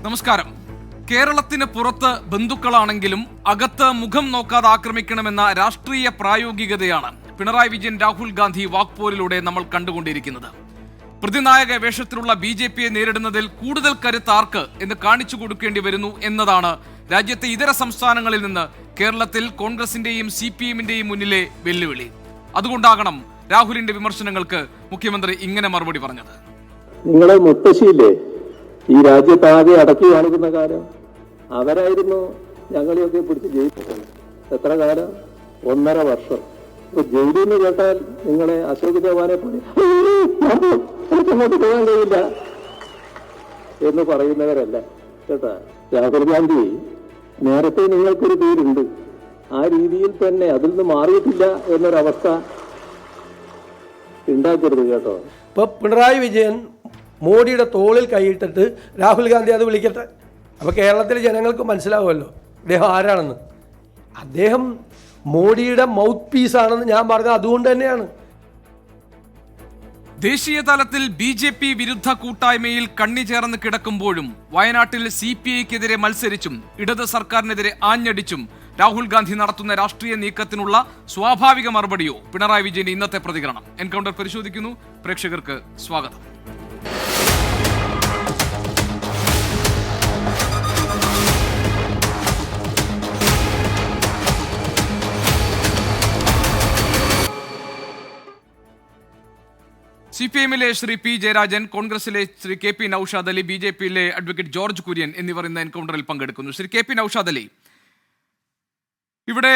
നമസ്കാരം. കേരളത്തിന് പുറത്ത് ബന്ധുക്കളാണെങ്കിലും അകത്ത് മുഖം നോക്കാതെ ആക്രമിക്കണമെന്ന രാഷ്ട്രീയ പ്രായോഗികതയാണ് പിണറായി വിജയൻ രാഹുൽ ഗാന്ധി വാക്പോരിലൂടെ നമ്മൾ കണ്ടുകൊണ്ടിരിക്കുന്നത്. പ്രതിനായക വേഷത്തിലുള്ള BJPയെ നേരിടുന്നതിൽ കൂടുതൽ കരുത്ത് ആർക്ക് എന്ന് കാണിച്ചു കൊടുക്കേണ്ടി വരുന്നു എന്നതാണ് രാജ്യത്തെ ഇതര സംസ്ഥാനങ്ങളിൽ നിന്ന് കേരളത്തിൽ കോൺഗ്രസിന്റെയും CPM-ന്റെയും മുന്നിലെ വെല്ലുവിളി. അതുകൊണ്ടാകണം രാഹുലിന്റെ വിമർശനങ്ങൾക്ക് മുഖ്യമന്ത്രി ഇങ്ങനെ മറുപടി പറഞ്ഞത്. നിങ്ങളെ മുത്തശ്ശിയില്ലേ ഈ രാജ്യത്താകെ അടക്കി കാണിക്കുന്ന കാലം, അവരായിരുന്നു ഞങ്ങളെയൊക്കെ പിടിച്ച് ജയിച്ചത്. എത്ര കാലം? 1.5 വർഷം. ഇപ്പൊ ജയിലിൽ നിന്ന് കേട്ടാൽ നിങ്ങളെ അശോക് ചവാനെ പോലെ അങ്ങോട്ട് പോകാൻ കഴിയില്ല എന്ന് പറയുന്നവരല്ല കേട്ടാ. രാഹുൽ ഗാന്ധി നേരത്തെ നിങ്ങൾക്കൊരു പേരുണ്ട്, ആ രീതിയിൽ തന്നെ അതിൽ നിന്ന് മാറിയിട്ടില്ല എന്നൊരവസ്ഥ ഉണ്ടാക്കരുത് കേട്ടോ. ഇപ്പൊ പിണറായി വിജയൻ മോഡിയുടെ തോളിൽ കൈയിട്ടിട്ട് രാഹുൽ ഗാന്ധി അത് വിളിക്കട്ടെ. അപ്പോൾ കേരളത്തിലെ ജനങ്ങൾക്ക് മനസ്സിലാവുമല്ലോ അദ്ദേഹം ആരാണെന്ന്. അദ്ദേഹം മോഡിയുടെ മൗത്ത് പീസാണെന്ന് ഞാൻ പറഞ്ഞത് അതുകൊണ്ട് തന്നെയാണ്. ദേശീയ തലത്തിൽ BJP വിരുദ്ധ കൂട്ടായ്മയിൽ കണ്ണി ചേർന്ന് കിടക്കുമ്പോഴും വയനാട്ടിൽ CPI-ക്കെതിരെ മത്സരിച്ചും ഇടത് സർക്കാരിനെതിരെ ആഞ്ഞടിച്ചും രാഹുൽ ഗാന്ധി നടത്തുന്ന രാഷ്ട്രീയ നീക്കത്തിനുള്ള സ്വാഭാവിക മറുപടിയോ പിണറായി വിജയന്റെ ഇന്നത്തെ പ്രതികരണം? എൻകൗണ്ടർ പരിശോധിക്കുന്നു. പ്രേക്ഷകർക്ക് സ്വാഗതം. CPM-ലെ ശ്രീ P. ജയരാജൻ, കോൺഗ്രസിലെ ശ്രീ KP നൌഷാദ് അലി, BJP-യിലെ അഡ്വക്കേറ്റ് ജോർജ് കുര്യൻ എന്നിവർ ഇന്ന് എൻകൗണ്ടറിൽ പങ്കെടുക്കുന്നു. ശ്രീ KP നൌഷാദ് അലി, ഇവിടെ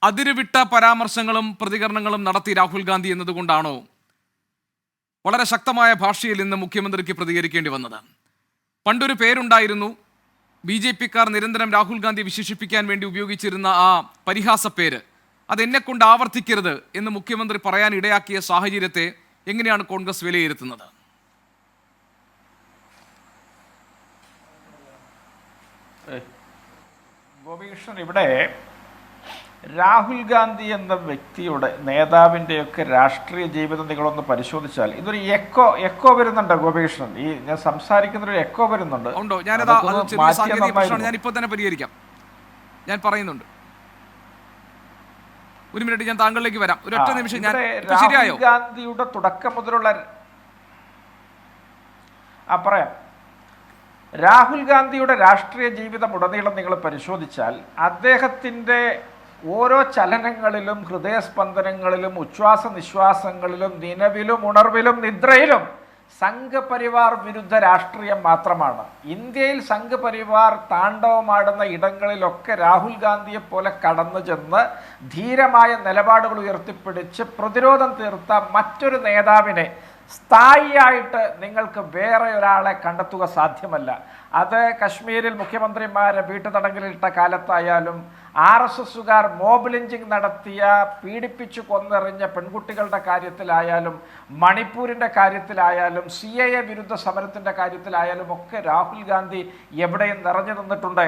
അതിരുവിട്ട പരാമർശങ്ങളും പ്രതികരണങ്ങളും നടത്തി രാഹുൽ ഗാന്ധി എന്നതുകൊണ്ടാണോ വളരെ ശക്തമായ ഭാഷയിൽ ഇന്ന് മുഖ്യമന്ത്രിക്ക് പ്രതികരിക്കേണ്ടി വന്നത്? പണ്ടൊരു പേരുണ്ടായിരുന്നു, BJP-ക്കാർ നിരന്തരം രാഹുൽ ഗാന്ധി വിശേഷിപ്പിക്കാൻ വേണ്ടി ഉപയോഗിച്ചിരുന്ന ആ പരിഹാസ പേര്, അതെന്നെക്കൊണ്ട് ആവർത്തിക്കരുത് എന്ന് മുഖ്യമന്ത്രി പറയാൻ ഇടയാക്കിയ സാഹചര്യത്തെ എങ്ങനെയാണ് കോൺഗ്രസ് വിലയിരുത്തുന്നത്? ഗോപികൃഷ്ണൻ, ഇവിടെ രാഹുൽ ഗാന്ധി എന്ന വ്യക്തിയുടെ നേതാവിൻ്റെയൊക്കെ രാഷ്ട്രീയ ജീവിതം നിങ്ങളൊന്ന് പരിശോധിച്ചാൽ ഇതൊരു എക്കോ വരുന്നുണ്ട് ഗോപികൃഷ്ണൻ. ഈ ഞാൻ സംസാരിക്കുന്നൊരു എക്കോ വരുന്നുണ്ട്. ഉണ്ടോ? ഞാനിപ്പോൾ തന്നെ പരിഹരിക്കാം. ഞാൻ പറയുന്നുണ്ട്. ഒരു മിനിറ്റ്, ഞാൻ താങ്കളിലേക്ക് വരാം. ഒരൊറ്റ നിമിഷം. രാഹുൽ ഗാന്ധിയുടെ തുടക്കം മുതലുള്ള പറയാം. രാഹുൽ ഗാന്ധിയുടെ രാഷ്ട്രീയ ജീവിതം ഉടനീളം നിങ്ങൾ പരിശോധിച്ചാൽ അദ്ദേഹത്തിൻ്റെ ഓരോ ചലനങ്ങളിലും ഹൃദയസ്പന്ദനങ്ങളിലും ഉച്ഛ്വാസ നിശ്വാസങ്ങളിലും നിലവിലും ഉണർവിലും നിദ്രയിലും സംഘപരിവാർ വിരുദ്ധ രാഷ്ട്രീയം മാത്രമാണ്. ഇന്ത്യയിൽ സംഘപരിവാർ താണ്ഡവമാടുന്ന ഇടങ്ങളിലൊക്കെ രാഹുൽ ഗാന്ധിയെ പോലെ കടന്നു ചെന്ന് ധീരമായ നിലപാടുകൾ ഉയർത്തിപ്പിടിച്ച് പ്രതിരോധം തീർത്ത മറ്റൊരു നേതാവിനെ സ്ഥായിയായിട്ട് നിങ്ങൾക്ക് വേറെ ഒരാളെ കണ്ടെത്തുക സാധ്യമല്ല. അത് കശ്മീരിൽ മുഖ്യമന്ത്രിമാരെ വീട്ടുതടങ്കലിട്ട കാലത്തായാലും RSSുകാർ മോബ് ലിഞ്ചിങ് നടത്തിയ പീഡിപ്പിച്ചു കൊന്നെറിഞ്ഞ പെൺകുട്ടികളുടെ കാര്യത്തിലായാലും മണിപ്പൂരിൻ്റെ കാര്യത്തിലായാലും CAA വിരുദ്ധ സമരത്തിൻ്റെ കാര്യത്തിലായാലും ഒക്കെ രാഹുൽ ഗാന്ധി എവിടെയും നിറഞ്ഞു നിന്നിട്ടുണ്ട്.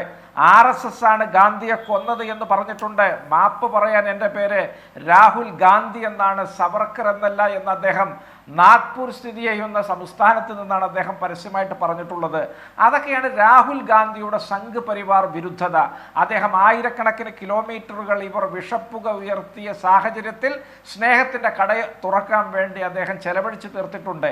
RSS ആണ് ഗാന്ധിയെ കൊന്നത് എന്ന് പറഞ്ഞിട്ടുണ്ട്. മാപ്പ് പറയാൻ എൻ്റെ പേര് രാഹുൽ ഗാന്ധി എന്നാണ്, സവർക്കർ എന്നല്ല എന്ന് അദ്ദേഹം നാഗ്പൂർ സ്ഥിതി ചെയ്യുന്ന സംസ്ഥാനത്ത് നിന്നാണ് അദ്ദേഹം പരസ്യമായിട്ട് പറഞ്ഞിട്ടുള്ളത്. അതൊക്കെയാണ് രാഹുൽ ഗാന്ധിയുടെ സംഘ് പരിവാർ വിരുദ്ധത. അദ്ദേഹം ആയിരക്കണക്കിന് കിലോമീറ്ററുകൾ ഇവർ വിഷപ്പുക ഉയർത്തിയ സാഹചര്യത്തിൽ സ്നേഹത്തിന്റെ കട തുറക്കാൻ വേണ്ടി അദ്ദേഹം ചെലവഴിച്ചു തീർത്തിട്ടുണ്ട്.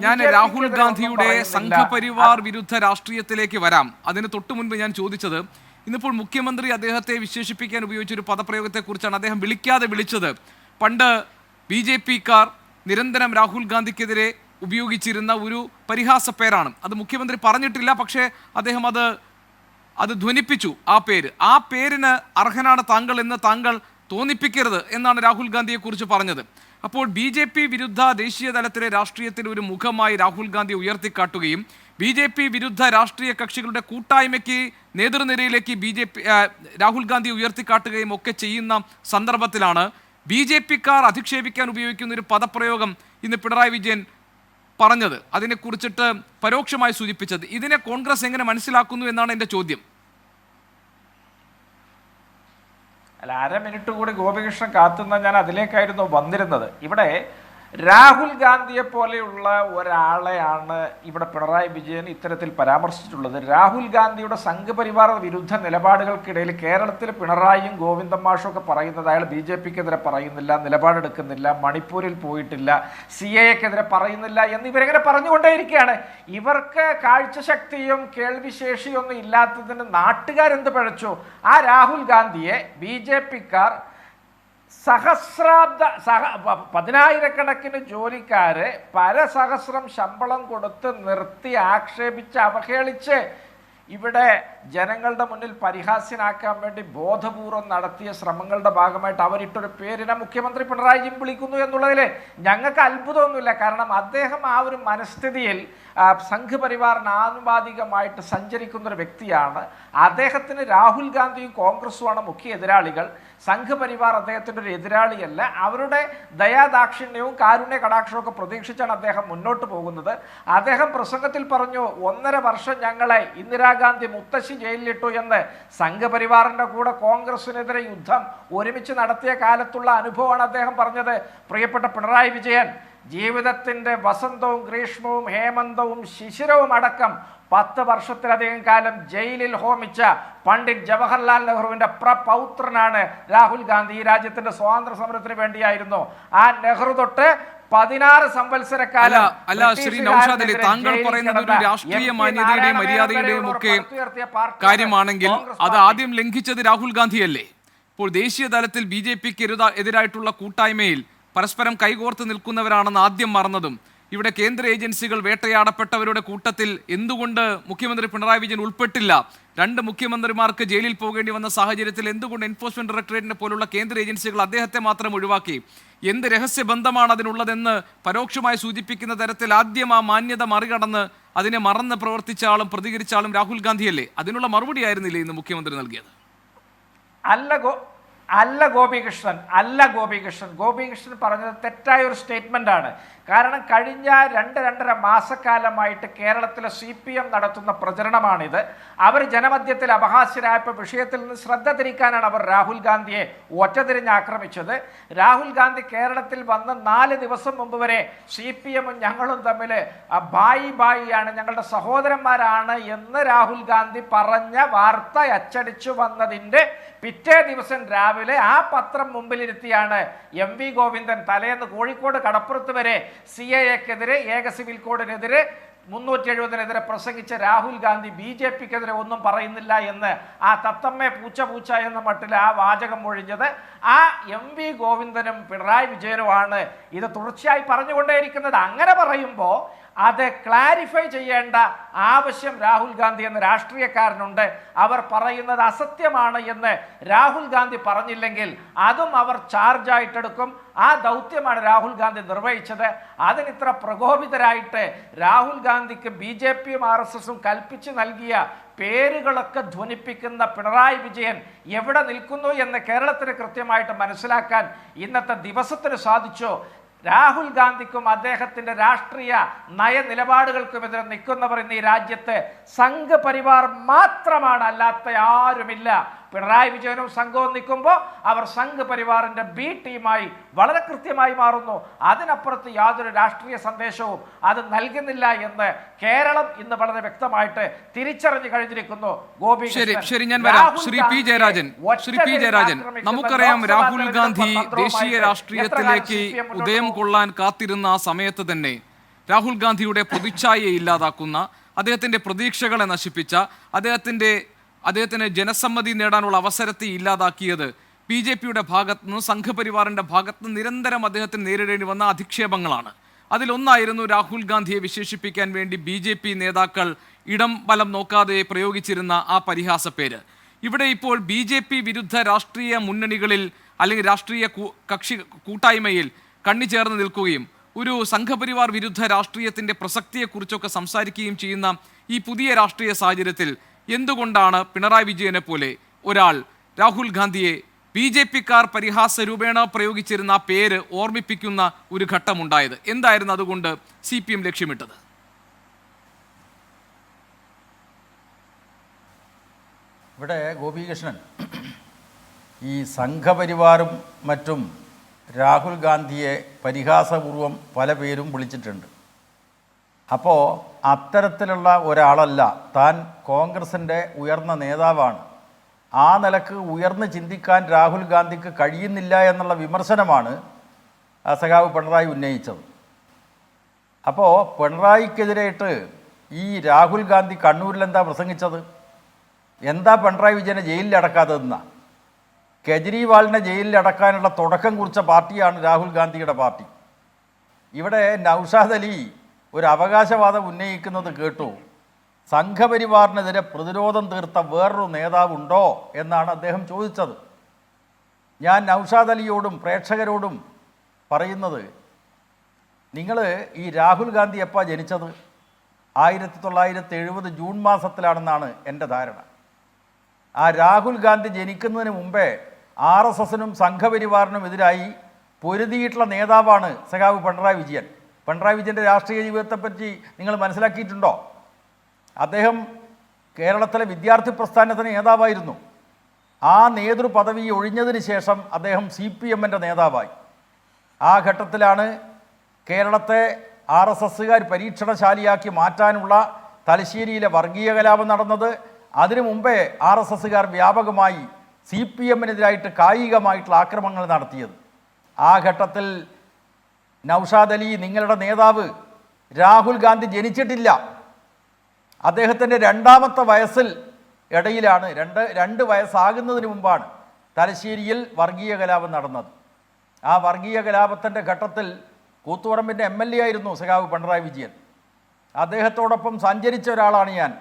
ഞാൻ രാഹുൽ ഗാന്ധിയുടെ സംഘപരിവാർ വിരുദ്ധ രാഷ്ട്രീയത്തിലേക്ക് വരാം. അതിന് തൊട്ടു മുൻപ് ഞാൻ ചോദിച്ചത്, ഇന്നിപ്പോൾ മുഖ്യമന്ത്രി അദ്ദേഹത്തെ വിശേഷിപ്പിക്കാൻ ഉപയോഗിച്ച ഒരു പദപ്രയോഗത്തെ കുറിച്ചാണ്. അദ്ദേഹം വിളിക്കാതെ വിളിച്ചത് പണ്ട് BJP-ക്കാർ നിരന്തരം രാഹുൽ ഗാന്ധിക്കെതിരെ ഉപയോഗിച്ചിരുന്ന ഒരു പരിഹാസ പേരാണ്. അത് മുഖ്യമന്ത്രി പറഞ്ഞിട്ടില്ല, പക്ഷേ അദ്ദേഹം അത് ധ്വനിപ്പിച്ചു. ആ പേരിന് അർഹനാണ് താങ്കൾ എന്ന് താങ്കൾ തോന്നിപ്പിക്കരുത് എന്നാണ് രാഹുൽ ഗാന്ധിയെക്കുറിച്ച് പറഞ്ഞത്. അപ്പോൾ BJP വിരുദ്ധ ദേശീയ തലത്തിലെ രാഷ്ട്രീയത്തിൽ ഒരു മുഖമായി രാഹുൽ ഗാന്ധി ഉയർത്തിക്കാട്ടുകയും BJP വിരുദ്ധ രാഷ്ട്രീയ കക്ഷികളുടെ കൂട്ടായ്മയ്ക്ക് നേതൃനിരയിലേക്ക് രാഹുൽ ഗാന്ധി ഉയർത്തിക്കാട്ടുകയും ഒക്കെ ചെയ്യുന്ന സന്ദർഭത്തിലാണ് BJP-ക്കാർ അധിക്ഷേപിക്കാൻ ഉപയോഗിക്കുന്ന ഒരു പദപ്രയോഗം ഇന്ന് പിണറായി വിജയൻ പറഞ്ഞത്, അതിനെക്കുറിച്ചിട്ട് പരോക്ഷമായി സൂചിപ്പിച്ചത്. ഇതിനെ കോൺഗ്രസ് എങ്ങനെ മനസ്സിലാക്കുന്നു എന്നാണ് എൻ്റെ ചോദ്യം. അല്ല, 1/2 മിനിറ്റ് കൂടി ഗോപികൃഷ്ണൻ കാത്തുന്ന ഞാൻ അതിലേക്കായിരുന്നു വന്നിരുന്നത്. ഇവിടെ രാഹുൽ ഗാന്ധിയെ പോലെയുള്ള ഒരാളെയാണ് ഇവിടെ പിണറായി വിജയൻ ഇത്തരത്തിൽ പരാമർശിച്ചിട്ടുള്ളത്. രാഹുൽ ഗാന്ധിയുടെ സംഘപരിവാർ വിരുദ്ധ നിലപാടുകൾക്കിടയിൽ കേരളത്തിൽ പിണറായിയും ഗോവിന്ദൻ മാഷും ഒക്കെ പറയുന്നത് അയാൾ BJPക്കെതിരെ പറയുന്നില്ല, നിലപാടെടുക്കുന്നില്ല, മണിപ്പൂരിൽ പോയിട്ടില്ല, CAAക്കെതിരെ പറയുന്നില്ല എന്നിവരെങ്ങനെ പറഞ്ഞുകൊണ്ടേയിരിക്കുകയാണ്. ഇവർക്ക് കാഴ്ചശക്തിയും കേൾവിശേഷിയും ഒന്നും ഇല്ലാത്തതിന് നാട്ടുകാരെന്ത് പഴച്ചു? ആ രാഹുൽ ഗാന്ധിയെ BJPക്കാർ പതിനായിരക്കണക്കിന് ജോലിക്കാരെ പരസഹസ്രം ശമ്പളം കൊടുത്ത് നിർത്തി ആക്ഷേപിച്ച് അവഹേളിച്ച് ഇവിടെ ജനങ്ങളുടെ മുന്നിൽ പരിഹാസ്യനാക്കാൻ വേണ്ടി ബോധപൂർവം നടത്തിയ ശ്രമങ്ങളുടെ ഭാഗമായിട്ട് അവരിട്ടൊരു പേരിനെ മുഖ്യമന്ത്രി പിണറായി വിളിക്കുന്നു എന്നുള്ളതിൽ ഞങ്ങൾക്ക് അത്ഭുതമൊന്നുമില്ല. കാരണം അദ്ദേഹം ആ ഒരു മനസ്ഥിതിയിൽ സംഘപരിവാറിന് ആനുപാതികമായിട്ട് സഞ്ചരിക്കുന്ന ഒരു വ്യക്തിയാണ്. അദ്ദേഹത്തിന് രാഹുൽ ഗാന്ധിയും കോൺഗ്രസുമാണ് മുഖ്യ എതിരാളികൾ. സംഘപരിവാർ അദ്ദേഹത്തിൻ്റെ ഒരു എതിരാളിയല്ല. അവരുടെ ദയാദാക്ഷിണ്യവും കാരുണ്യ കടാക്ഷവും ഒക്കെ പ്രതീക്ഷിച്ചാണ് അദ്ദേഹം മുന്നോട്ട് പോകുന്നത്. അദ്ദേഹം പ്രസംഗത്തിൽ പറഞ്ഞു, 1.5 വർഷം ഞങ്ങളെ ഇന്ദിരാഗാന്ധി മുത്തശ്ശി ജയിലിലിട്ടു എന്ന്. സംഘപരിവാറിൻ്റെ കൂടെ കോൺഗ്രസിനെതിരെ യുദ്ധം ഒരുമിച്ച് നടത്തിയ കാലത്തുള്ള അനുഭവമാണ് അദ്ദേഹം പറഞ്ഞത്. പ്രിയപ്പെട്ട പിണറായി വിജയൻ, ജീവിതത്തിൻ്റെ വസന്തവും ഗ്രീഷ്മവും ഹേമന്തവും ശിശിരവും അടക്കം 10 വർഷത്തിലധികം കാലം ജയിലിൽ ഹോമിച്ച പണ്ഡിറ്റ് ജവഹർലാൽ നെഹ്റുവിൻ്റെ പ്രപൗത്രനാണ് രാഹുൽ ഗാന്ധി. ഈ രാജ്യത്തിന്റെ സ്വാതന്ത്ര്യ സമരത്തിന് വേണ്ടിയായിരുന്നു. ആ നെഹ്റു തൊട്ട് 16 സംവത്സരക്കാലം. അല്ല ശ്രീ നൗഷാദ് അലി, താങ്കൾ പറയുന്നത് ഒരു രാഷ്ട്രീയ മാന്യതയുടെയും മര്യാദയുടെയും ഒക്കെ കാര്യമാണെങ്കിൽ അത് ആദ്യം ലംഘിച്ചത് രാഹുൽ ഗാന്ധിയല്ലേ? ഇപ്പോൾ ദേശീയ തലത്തിൽ BJPക്ക് എതിരായിട്ടുള്ള കൂട്ടായ്മയിൽ പരസ്പരം കൈകോർത്ത് നിൽക്കുന്നവരാണെന്ന് ആദ്യം മറന്നതും ഇവിടെ കേന്ദ്ര ഏജൻസികൾ വേട്ടയാടപ്പെട്ടവരുടെ കൂട്ടത്തിൽ എന്തുകൊണ്ട് മുഖ്യമന്ത്രി പിണറായി വിജയൻ ഉൾപ്പെട്ടില്ല? 2 മുഖ്യമന്ത്രിമാർക്ക് ജയിലിൽ പോകേണ്ടി വന്ന സാഹചര്യത്തിൽ എന്തുകൊണ്ട് എൻഫോഴ്സ്മെന്റ് ഡയറക്ടറേറ്റിനെ പോലുള്ള കേന്ദ്ര ഏജൻസികൾ അദ്ദേഹത്തെ മാത്രം ഒഴിവാക്കി? എന്ത് രഹസ്യബന്ധമാണ് അതിനുള്ളതെന്ന് പരോക്ഷമായി സൂചിപ്പിക്കുന്ന തരത്തിൽ ആദ്യം ആ മാന്യത മറികടന്ന് അതിനെ മറന്ന് പ്രവർത്തിച്ച ആളും പ്രതികരിച്ച ആളും രാഹുൽ ഗാന്ധിയല്ലേ? അതിനുള്ള മറുപടി ആയിരുന്നില്ലേ ഇന്ന് മുഖ്യമന്ത്രി നൽകിയത്? അല്ല ഗോപികൃഷ്ണൻ പറഞ്ഞത് തെറ്റായ ഒരു സ്റ്റേറ്റ്മെന്റ് ആണ്. കാരണം കഴിഞ്ഞ 2-2.5 മാസക്കാലമായിട്ട് കേരളത്തിലെ CPM നടത്തുന്ന പ്രചരണമാണിത്. അവർ ജനമധ്യത്തിൽ അപഹാസ്യരായപ്പോൾ വിഷയത്തിൽ നിന്ന് ശ്രദ്ധ തിരിക്കാനാണ് അവർ രാഹുൽ ഗാന്ധിയെ ഒറ്റതിരിഞ്ഞ് ആക്രമിച്ചത്. രാഹുൽ ഗാന്ധി കേരളത്തിൽ വന്ന് 4 ദിവസം മുമ്പ് വരെ CPMഉം ഞങ്ങളും തമ്മിൽ ബായിയാണ്, ഞങ്ങളുടെ സഹോദരന്മാരാണ് എന്ന് രാഹുൽ ഗാന്ധി പറഞ്ഞ വാർത്ത അച്ചടിച്ചു വന്നതിൻ്റെ പിറ്റേ ദിവസം രാവിലെ ആ പത്രം മുമ്പിലിരുത്തിയാണ് MV ഗോവിന്ദൻ തലേന്ന് കോഴിക്കോട് കടപ്പുറത്ത് വരെ CAAക്കെതിരെ, ഏക സിവിൽ കോഡിനെതിരെ, 370-നെതിരെ പ്രസംഗിച്ച രാഹുൽ ഗാന്ധി BJPക്കെതിരെ ഒന്നും പറയുന്നില്ല എന്ന് ആ തത്തമ്മേ പൂച്ച എന്ന മട്ടിൽ ആ വാചകം ഒഴിഞ്ഞത് ആ MV ഗോവിന്ദനും പിണറായി വിജയനുമാണ് ഇത് തുടർച്ചയായി പറഞ്ഞുകൊണ്ടേയിരിക്കുന്നത്. അങ്ങനെ പറയുമ്പോൾ അത് ക്ലാരിഫൈ ചെയ്യേണ്ട ആവശ്യം രാഹുൽ ഗാന്ധി എന്ന രാഷ്ട്രീയക്കാരനുണ്ട്. അവർ പറയുന്നത് അസത്യമാണ് എന്ന് രാഹുൽ ഗാന്ധി പറഞ്ഞില്ലെങ്കിൽ അതും അവർ ചാർജായിട്ടെടുക്കും. ആ ദൗത്യമാണ് രാഹുൽ ഗാന്ധി നിർവഹിച്ചത്. അതിനിത്ര പ്രകോപിതരായിട്ട് രാഹുൽ ഗാന്ധിക്ക് BJPയും RSSഉം കൽപ്പിച്ച് നൽകിയ പേരുകളൊക്കെ ധ്വനിപ്പിക്കുന്ന പിണറായി വിജയൻ എവിടെ നിൽക്കുന്നു എന്ന് കേരളത്തിന് കൃത്യമായിട്ട് മനസ്സിലാക്കാൻ ഇന്നത്തെ ദിവസത്തിന് സാധിച്ചു. രാഹുൽ ഗാന്ധിക്കും അദ്ദേഹത്തിൻ്റെ രാഷ്ട്രീയ നയനിലപാടുകൾക്കുമെതിരെ നിൽക്കുന്നവർ ഇന്ന് ഈ രാജ്യത്ത് സംഘപരിവാർ മാത്രമാണ്, അല്ലാത്ത ആരുമില്ല. പിണറായി വിജയനും സംഘവും നിൽക്കുമ്പോൾ അവർ സംഘപരിവാറിൻ്റെ B ടീമായി വളരെ കൃത്യമായി മാറുന്നു. അതിനപ്പുറത്ത് യാതൊരു രാഷ്ട്രീയ സന്ദേശവും അത് നൽകുന്നില്ല എന്ന് കേരളം ഇന്ന് വളരെ വ്യക്തമായിട്ട് തിരിച്ചറിഞ്ഞു കഴിഞ്ഞിരിക്കുന്നു. ശരി, ഞാൻ വരാം. ശ്രീ പി ജയരാജൻ, നമുക്കറിയാം രാഹുൽ ഗാന്ധി ദേശീയ രാഷ്ട്രീയത്തിലേക്ക് ഉദയം കൊള്ളാൻ കാത്തിരുന്ന ആ സമയത്ത് തന്നെ രാഹുൽ ഗാന്ധിയുടെ പ്രതിച്ഛായയെ ഇല്ലാതാക്കുന്ന, അദ്ദേഹത്തിന്റെ പ്രതീക്ഷകളെ നശിപ്പിച്ച, അദ്ദേഹത്തിന് ജനസമ്മതി നേടാനുള്ള അവസരത്തെ ഇല്ലാതാക്കിയത് BJPയുടെ ഭാഗത്തു നിന്ന്, സംഘപരിവാറിന്റെ ഭാഗത്ത് നിന്ന് നിരന്തരം അദ്ദേഹത്തിന് നേരിടേണ്ടി വന്ന അധിക്ഷേപങ്ങളാണ്. അതിലൊന്നായിരുന്നു രാഹുൽ ഗാന്ധിയെ വിശേഷിപ്പിക്കാൻ വേണ്ടി BJP നേതാക്കൾ ഇടം ബലം നോക്കാതെ പ്രയോഗിച്ചിരുന്ന ആ പരിഹാസ പേര്. ഇവിടെ ഇപ്പോൾ BJP വിരുദ്ധ രാഷ്ട്രീയ മുന്നണികളിൽ അല്ലെങ്കിൽ രാഷ്ട്രീയ കക്ഷി കൂട്ടായ്മയിൽ കണ്ണിച്ചേർന്ന് നിൽക്കുകയും ഒരു സംഘപരിവാർ വിരുദ്ധ രാഷ്ട്രീയത്തിൻ്റെ പ്രസക്തിയെക്കുറിച്ചൊക്കെ സംസാരിക്കുകയും ചെയ്യുന്ന ഈ പുതിയ രാഷ്ട്രീയ സാഹചര്യത്തിൽ എന്തുകൊണ്ടാണ് പിണറായി വിജയനെ പോലെ ഒരാൾ രാഹുൽ ഗാന്ധിയെ BJPക്കാർ പരിഹാസ രൂപേണ പ്രയോഗിച്ചിരുന്ന ആ പേര് ഓർമ്മിപ്പിക്കുന്ന ഒരു ഘട്ടമുണ്ടായത്? എന്തായിരുന്നു അതുകൊണ്ട് CPM ലക്ഷ്യമിട്ടത്? ഇവിടെ ഗോപികൃഷ്ണൻ ഈ സംഘപരിവാറും മറ്റും രാഹുൽ ഗാന്ധിയെ പരിഹാസപൂർവം പല പേരും വിളിച്ചിട്ടുണ്ട്. അപ്പോൾ അത്തരത്തിലുള്ള ഒരാളല്ല താൻ, കോൺഗ്രസിൻ്റെ ഉയർന്ന നേതാവാണ്. ആ നിലക്ക് ഉയർന്ന് ചിന്തിക്കാൻ രാഹുൽ ഗാന്ധിക്ക് കഴിയുന്നില്ല എന്നുള്ള വിമർശനമാണ് സഖാവ് പിണറായി ഉന്നയിച്ചത്. അപ്പോൾ പിണറായിക്കെതിരായിട്ട് ഈ രാഹുൽ ഗാന്ധി കണ്ണൂരിൽ എന്താ പ്രസംഗിച്ചത്? എന്താ പിണറായി വിജയനെ ജയിലിൽ അടക്കാത്തതെന്നാണ്. കെജ്രിവാളിനെ ജയിലിൽ അടക്കാനുള്ള തുടക്കം കുറിച്ച പാർട്ടിയാണ് രാഹുൽ ഗാന്ധിയുടെ പാർട്ടി. ഇവിടെ നൗഷാദ് അലി ഒരു അവകാശവാദം ഉന്നയിക്കുന്നത് കേട്ടു. സംഘപരിവാറിനെതിരെ പ്രതിരോധം തീർത്ത വേറൊരു നേതാവുണ്ടോ എന്നാണ് അദ്ദേഹം ചോദിച്ചത്. ഞാൻ നൗഷാദ് അലിയോടും പ്രേക്ഷകരോടും പറയുന്നത്, നിങ്ങൾ ഈ രാഹുൽ ഗാന്ധി എപ്പോൾ ജനിച്ചത്? 1970 ജൂൺ മാസത്തിലാണെന്നാണ് എൻ്റെ ധാരണ. ആ രാഹുൽ ഗാന്ധി ജനിക്കുന്നതിന് മുമ്പേ RSSനും സംഘപരിവാറിനും എതിരായി പൊരുതിയിട്ടുള്ള നേതാവാണ് സഖാവ് പിണറായി വിജയൻ. പിണറായി വിജയൻ്റെ രാഷ്ട്രീയ ജീവിതത്തെപ്പറ്റി നിങ്ങൾ മനസ്സിലാക്കിയിട്ടുണ്ടോ? അദ്ദേഹം കേരളത്തിലെ വിദ്യാർത്ഥി പ്രസ്ഥാനത്തിന് നേതാവായിരുന്നു. ആ നേതൃപദവി ഒഴിഞ്ഞതിന് ശേഷം അദ്ദേഹം CPMൻ്റെ നേതാവായി. ആ ഘട്ടത്തിലാണ് കേരളത്തെ RSSകാർ പരീക്ഷണശാലിയാക്കി മാറ്റാനുള്ള തലശ്ശേരിയിലെ വർഗീയ കലാപം നടന്നത്. അതിനു മുമ്പേ RSSകാർ വ്യാപകമായി CPMനെതിരായിട്ട് കായികമായിട്ടുള്ള ആക്രമണങ്ങൾ നടത്തിയത്. ആ ഘട്ടത്തിൽ നൗഷാദ് അലി, നിങ്ങളുടെ നേതാവ് രാഹുൽ ഗാന്ധി ജനിച്ചിട്ടില്ല. അദ്ദേഹത്തിൻ്റെ 2ാമത്തെ വയസ്സിൽ ഇടയിലാണ്, രണ്ട് വയസ്സാകുന്നതിന് മുമ്പാണ് തലശ്ശേരിയിൽ വർഗീയ കലാപം നടന്നത്. ആ വർഗീയ കലാപത്തിൻ്റെ ഘട്ടത്തിൽ കൂത്തുപറമ്പിൻ്റെ MLA ആയിരുന്നു സഖാവ് പിണറായി വിജയൻ. അദ്ദേഹത്തോടൊപ്പം സഞ്ചരിച്ച ഒരാളാണ് ഞാൻ.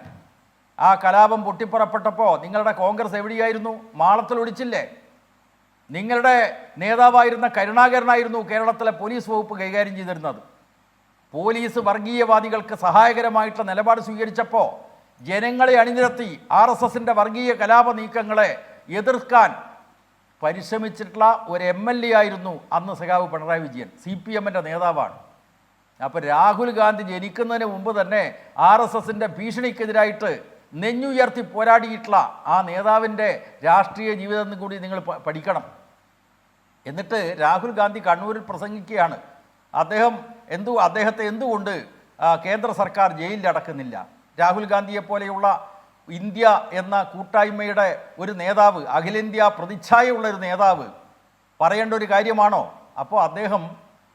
ആ കലാപം പൊട്ടിപ്പുറപ്പെട്ടപ്പോൾ നിങ്ങളുടെ കോൺഗ്രസ് എവിടെയായിരുന്നു? മാളത്തിൽ ഒളിച്ചില്ലേ? നിങ്ങളുടെ നേതാവായിരുന്ന കരുണാകരനായിരുന്നു കേരളത്തിലെ പോലീസ് വകുപ്പ് കൈകാര്യം ചെയ്തിരുന്നത്. പോലീസ് വർഗീയവാദികൾക്ക് സഹായകരമായിട്ടുള്ള നിലപാട് സ്വീകരിച്ചപ്പോൾ ജനങ്ങളെ അണിനിരത്തി RSSൻ്റെ വർഗീയ കലാപ നീക്കങ്ങളെ എതിർക്കാൻ പരിശ്രമിച്ചിട്ടുള്ള ഒരു MLA ആയിരുന്നു അന്ന് സഖാവ് പിണറായി വിജയൻ. CPMൻ്റെ നേതാവാണ്. അപ്പോൾ രാഹുൽ ഗാന്ധി ജനിക്കുന്നതിന് മുമ്പ് തന്നെ RSSൻ്റെ ഭീഷണിക്കെതിരായിട്ട് നെഞ്ഞുയർത്തി പോരാടിയിട്ടുള്ള ആ നേതാവിൻ്റെ രാഷ്ട്രീയ ജീവിതം കൂടി നിങ്ങൾ പഠിക്കണം. എന്നിട്ട് രാഹുൽ ഗാന്ധി കണ്ണൂരിൽ പ്രസംഗിക്കുകയാണ്. അദ്ദേഹത്തെ എന്തുകൊണ്ട് കേന്ദ്ര സർക്കാർ ജയിലിൽ അടക്കുന്നില്ല? രാഹുൽ ഗാന്ധിയെപ്പോലെയുള്ള ഇന്ത്യ എന്ന കൂട്ടായ്മയുടെ ഒരു നേതാവ്, അഖിലേന്ത്യാ പ്രതിച്ഛായുള്ള ഒരു നേതാവ് പറയേണ്ട ഒരു കാര്യമാണോ? അപ്പോൾ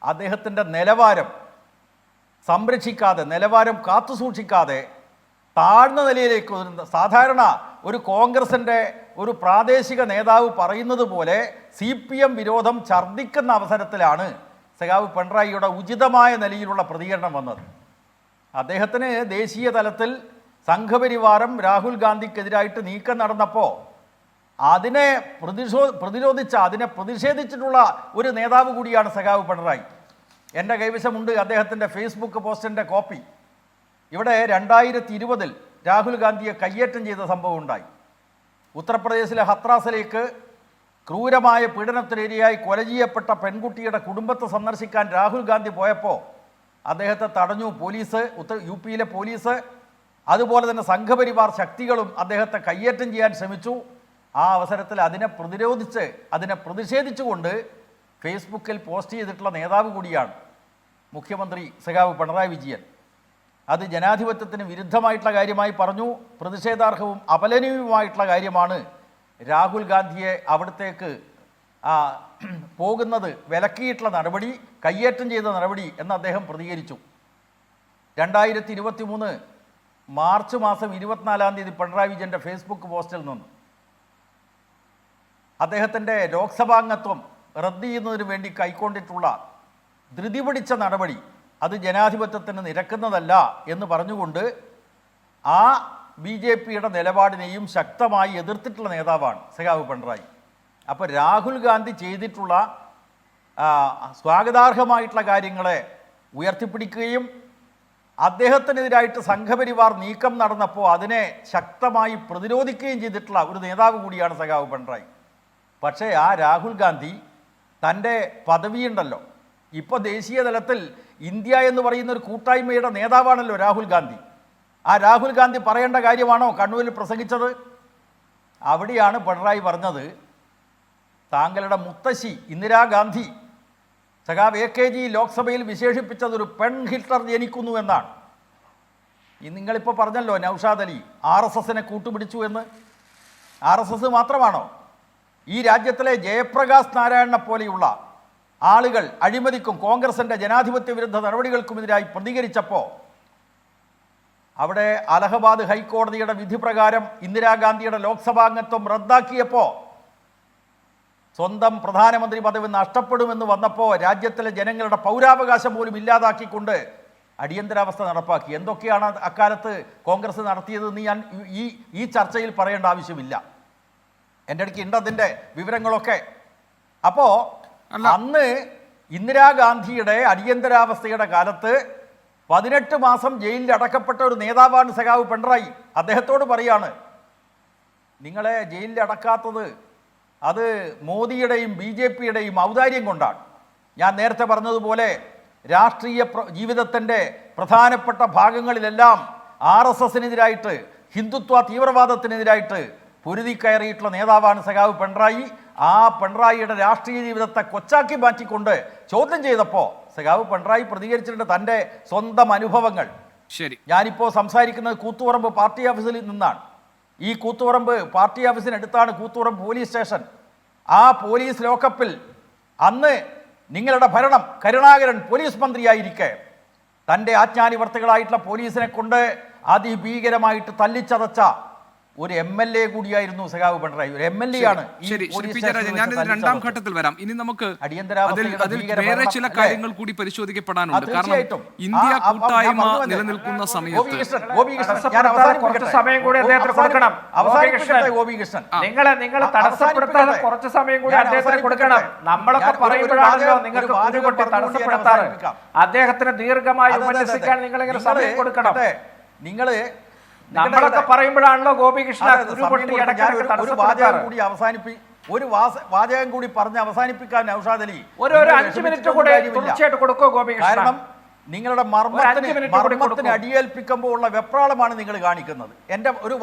അദ്ദേഹത്തിൻ്റെ നിലവാരം സംരക്ഷിക്കാതെ, നിലവാരം കാത്തുസൂക്ഷിക്കാതെ താഴ്ന്ന നിലയിലേക്ക്, സാധാരണ ഒരു കോൺഗ്രസിൻ്റെ ഒരു പ്രാദേശിക നേതാവ് പറയുന്നത് പോലെ CPM വിരോധം ഛർദ്ദിക്കുന്ന അവസരത്തിലാണ് സഖാവ് പിണറായിയുടെ ഉചിതമായ നിലയിലുള്ള പ്രതികരണം വന്നത്. അദ്ദേഹത്തിന് ദേശീയ തലത്തിൽ സംഘപരിവാരം രാഹുൽ ഗാന്ധിക്കെതിരായിട്ട് നീക്കം നടന്നപ്പോൾ അതിനെ പ്രതിഷേധിച്ചിട്ടുള്ള ഒരു നേതാവ് കൂടിയാണ് സഖാവ് പിണറായി. എൻ്റെ കൈവശമുണ്ട് അദ്ദേഹത്തിൻ്റെ ഫേസ്ബുക്ക് പോസ്റ്റിൻ്റെ കോപ്പി. ഇവിടെ 2020 രാഹുൽ ഗാന്ധിയെ കയ്യേറ്റം ചെയ്ത സംഭവം ഉണ്ടായി. ഉത്തർപ്രദേശിലെ ഹത്രാസിലേക്ക് ക്രൂരമായ പീഡനത്തിനിരയായി കൊല ചെയ്യപ്പെട്ട പെൺകുട്ടിയുടെ കുടുംബത്തെ സന്ദർശിക്കാൻ രാഹുൽ ഗാന്ധി പോയപ്പോൾ അദ്ദേഹത്തെ തടഞ്ഞു പോലീസ്, UPയിലെ പോലീസ്. അതുപോലെ തന്നെ സംഘപരിവാർ ശക്തികളും അദ്ദേഹത്തെ കയ്യേറ്റം ചെയ്യാൻ ശ്രമിച്ചു. ആ അവസരത്തിൽ അതിനെ പ്രതിഷേധിച്ചുകൊണ്ട് ഫേസ്ബുക്കിൽ പോസ്റ്റ് ചെയ്തിട്ടുള്ള നേതാവ് കൂടിയാണ് മുഖ്യമന്ത്രി സഖാവ് പിണറായി വിജയൻ. അത് ജനാധിപത്യത്തിന് വിരുദ്ധമായിട്ടുള്ള കാര്യമായി പറഞ്ഞു. പ്രതിഷേധാർഹവും അപലനീയവുമായിട്ടുള്ള കാര്യമാണ് രാഹുൽ ഗാന്ധിയെ അവിടത്തേക്ക് പോകുന്നത് വിലക്കിയിട്ടുള്ള നടപടി, കയ്യേറ്റം ചെയ്ത നടപടി എന്ന് അദ്ദേഹം പ്രതികരിച്ചു. 2023 മാർച്ച് മാസം 24-ാം തീയതി പിണറായി വിജയൻ്റെ ഫേസ്ബുക്ക് പോസ്റ്റിൽ നിന്ന് അദ്ദേഹത്തിൻ്റെ ലോക്സഭാംഗത്വം റദ്ദ് ചെയ്യുന്നതിന് വേണ്ടി കൈക്കൊണ്ടിട്ടുള്ള ധൃതി പിടിച്ച നടപടി അത് ജനാധിപത്യത്തിന് നിരക്കുന്നതല്ല എന്ന് പറഞ്ഞുകൊണ്ട് ആ BJPയുടെ നിലപാടിനെയും ശക്തമായി എതിർത്തിട്ടുള്ള നേതാവാണ് സഖാവ് പിണറായി. അപ്പോൾ രാഹുൽ ഗാന്ധി ചെയ്തിട്ടുള്ള സ്വാഗതാർഹമായിട്ടുള്ള കാര്യങ്ങളെ ഉയർത്തിപ്പിടിക്കുകയും അദ്ദേഹത്തിനെതിരായിട്ട് സംഘപരിവാർ നീക്കം നടന്നപ്പോൾ അതിനെ ശക്തമായി പ്രതിരോധിക്കുകയും ചെയ്തിട്ടുള്ള ഒരു നേതാവ് കൂടിയാണ് സഖാവ് പിണറായി. പക്ഷേ ആ രാഹുൽ ഗാന്ധി തൻ്റെ പദവിയുണ്ടല്ലോ, ഇപ്പോൾ ദേശീയ തലത്തിൽ ഇന്ത്യ എന്ന് പറയുന്ന ഒരു കൂട്ടായ്മയുടെ നേതാവാണല്ലോ രാഹുൽ ഗാന്ധി. ആ രാഹുൽ ഗാന്ധി പറയേണ്ട കാര്യമാണോ കണ്ണൂരിൽ പ്രസംഗിച്ചത്? അവിടെയാണ് പിണറായി പറഞ്ഞത്, താങ്കളുടെ മുത്തശ്ശി ഇന്ദിരാഗാന്ധി സഖാവ് AKG ലോക്സഭയിൽ വിശേഷിപ്പിച്ചതൊരു പെൺ ഹിറ്റ്ലർ ജനിക്കുന്നു എന്നാണ്. നിങ്ങളിപ്പോൾ പറഞ്ഞല്ലോ നൗഷാദ് അലി RSSനെ കൂട്ടുപിടിച്ചു എന്ന്. RSS മാത്രമാണോ? ഈ രാജ്യത്തിലെ ജയപ്രകാശ് നാരായണനെ പോലെയുള്ള ആളുകൾ അഴിമതിക്കും കോൺഗ്രസിൻ്റെ ജനാധിപത്യ വിരുദ്ധ നടപടികൾക്കുമെതിരായി പ്രതികരിച്ചപ്പോൾ അവിടെ അലഹബാദ് ഹൈക്കോടതിയുടെ വിധി പ്രകാരം ഇന്ദിരാഗാന്ധിയുടെ ലോക്സഭാംഗത്വം റദ്ദാക്കിയപ്പോൾ സ്വന്തം പ്രധാനമന്ത്രി പദവി നഷ്ടപ്പെടുമെന്ന് വന്നപ്പോൾ രാജ്യത്തിലെ ജനങ്ങളുടെ പൗരാവകാശം പോലും ഇല്ലാതാക്കിക്കൊണ്ട് അടിയന്തരാവസ്ഥ നടപ്പാക്കി. എന്തൊക്കെയാണ് അക്കാലത്ത് കോൺഗ്രസ് നടത്തിയതെന്ന് ഞാൻ ഈ ചർച്ചയിൽ പറയേണ്ട ആവശ്യമില്ല. എൻ്റെ അടുക്ക് ഉണ്ട് അതിൻ്റെ വിവരങ്ങളൊക്കെ. അപ്പോൾ അന്ന് ഇന്ദിരാഗാന്ധിയുടെ അടിയന്തരാവസ്ഥയുടെ കാലത്ത് 18 മാസം ജയിലിൽ അടക്കപ്പെട്ട ഒരു നേതാവാണ് സഖാവ് പിണറായി. അദ്ദേഹത്തോട് പറയാണ്, നിങ്ങളെ ജയിലിൽ അടക്കാത്തത് അത് മോദിയുടെയും BJPയുടെയും ഔദാര്യം കൊണ്ടാണ്. ഞാൻ നേരത്തെ പറഞ്ഞതുപോലെ രാഷ്ട്രീയ ജീവിതത്തിൻ്റെ പ്രധാനപ്പെട്ട ഭാഗങ്ങളിലെല്ലാം RSSനെതിരായിട്ട് ഹിന്ദുത്വ തീവ്രവാദത്തിനെതിരായിട്ട് പൊരുതി കയറിയിട്ടുള്ള നേതാവാണ് സഖാവ് പിണറായി. ആ പിണറായിയുടെ രാഷ്ട്രീയ ജീവിതത്തെ കൊച്ചാക്കി മാറ്റിക്കൊണ്ട് ചോദ്യം ചെയ്തപ്പോൾ സഖാവ് പിണറായി പ്രതികരിച്ചിട്ടുണ്ട് തൻ്റെ സ്വന്തം അനുഭവങ്ങൾ. ശരി, ഞാനിപ്പോൾ സംസാരിക്കുന്നത് കൂത്തുപറമ്പ് പാർട്ടി ഓഫീസിൽ നിന്നാണ്. ഈ കൂത്തുപറമ്പ് പാർട്ടി ഓഫീസിനടുത്താണ് കൂത്തുപറമ്പ് പോലീസ് സ്റ്റേഷൻ. ആ പോലീസ് ലോക്കപ്പിൽ അന്ന് നിങ്ങളുടെ ഭരണം കരുണാകരൻ പോലീസ് മന്ത്രിയായിരിക്കെ തൻ്റെ ആജ്ഞാനിവർത്തികളായിട്ടുള്ള പോലീസിനെ കൊണ്ട് അതിഭീകരമായിട്ട് തല്ലിച്ചതച്ച ഒരു MLA കൂടിയായിരുന്നു സഖാവ് പിണറായി. ഒരു MLA ആണ്. രണ്ടാം ഘട്ടത്തിൽ വരാം. ഇനി നമുക്ക് അതിൽ വേറെ ചില കാര്യങ്ങൾ കൂടി പരിശോധിക്കപ്പെടാനുണ്ട്. കാരണം ഇന്ത്യ കൂട്ടായ്മ നിലനിൽക്കുന്ന സമയത്ത് സമയം കൂടി അദ്ദേഹത്തിന് കൊടുക്കണം. നിങ്ങൾ തടസ്സപ്പെടുത്താതെ കുറച്ച് സമയം കൂടി അദ്ദേഹത്തിന് കൊടുക്കണം. നമ്മളൊക്കെ പറയുമ്പോഴാണല്ലോ നിങ്ങൾക്ക് കുരുകൊട്ടി തടസ്സപ്പെടുത്താറ്. അദ്ദേഹത്തിന് ദീർഘമായി ഉപന്യസിക്കാൻ നിങ്ങൾ ഇങ്ങനെ സമയം കൊടുക്കണം. നമ്മളൊക്കെ പറയുമ്പോഴാണല്ലോ ഗോപികൃഷ്ണൻ ഒരു വാചകം കൂടി പറഞ്ഞ് അവസാനിപ്പിക്കാൻ നൗഷാദ് അലി ഒരു 5 മിനിറ്റ് കൂടെ തുടർച്ചയായിട്ട് കൊടുക്കോ ഗോപികൃഷ്ണൻ? കാരണം നിങ്ങളുടെ മർമ്മത്തിന് അടിയേൽപ്പിക്കുമ്പോൾ ഉള്ള വെപ്രാളമാണ് നിങ്ങൾ കാണിക്കുന്നത്. എൻ്റെ ഒരു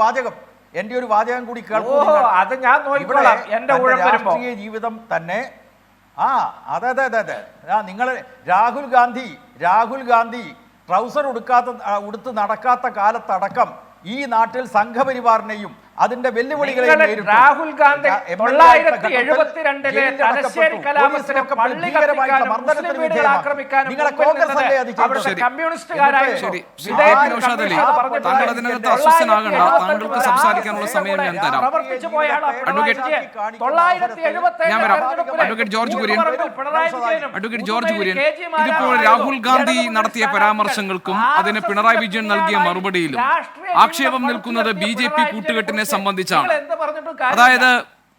വാചകം കൂടി കേൾക്കൂ. അത് ഞാൻ നോക്കിക്കോളാം. എൻ്റെ രാഷ്ട്രീയ ജീവിതം തന്നെ അതെ നിങ്ങൾ രാഹുൽ ഗാന്ധി ട്രൗസർ ഉടുത്ത് നടക്കാത്ത കാലത്തടക്കം ഈ നാട്ടിൽ സംഘപരിവാറിനെയും അതിന്റെ വെല്ലുവിളികളെയും രാഹുൽ ഗാന്ധി 1972 തലശ്ശേരി കലാപത്തിന് പള്ളി കത്തിക്കാനും മുസ്ലിം വീടുകൾ ആക്രമിക്കാനും താങ്കൾക്ക് സംസാരിക്കാനുള്ള സമയം ഞാൻ തരാം. അഡ്വക്കേറ്റ് ജോർജ് കുര്യൻ ഇതിപ്പോൾ രാഹുൽ ഗാന്ധി നടത്തിയ പരാമർശങ്ങൾ അതിന് പിണറായി വിജയൻ നൽകിയ മറുപടിയിലും ആക്ഷേപം നിൽക്കുന്നത് BJP കൂട്ടുകെട്ടിനെ സംബന്ധിച്ചാണ്. അതായത്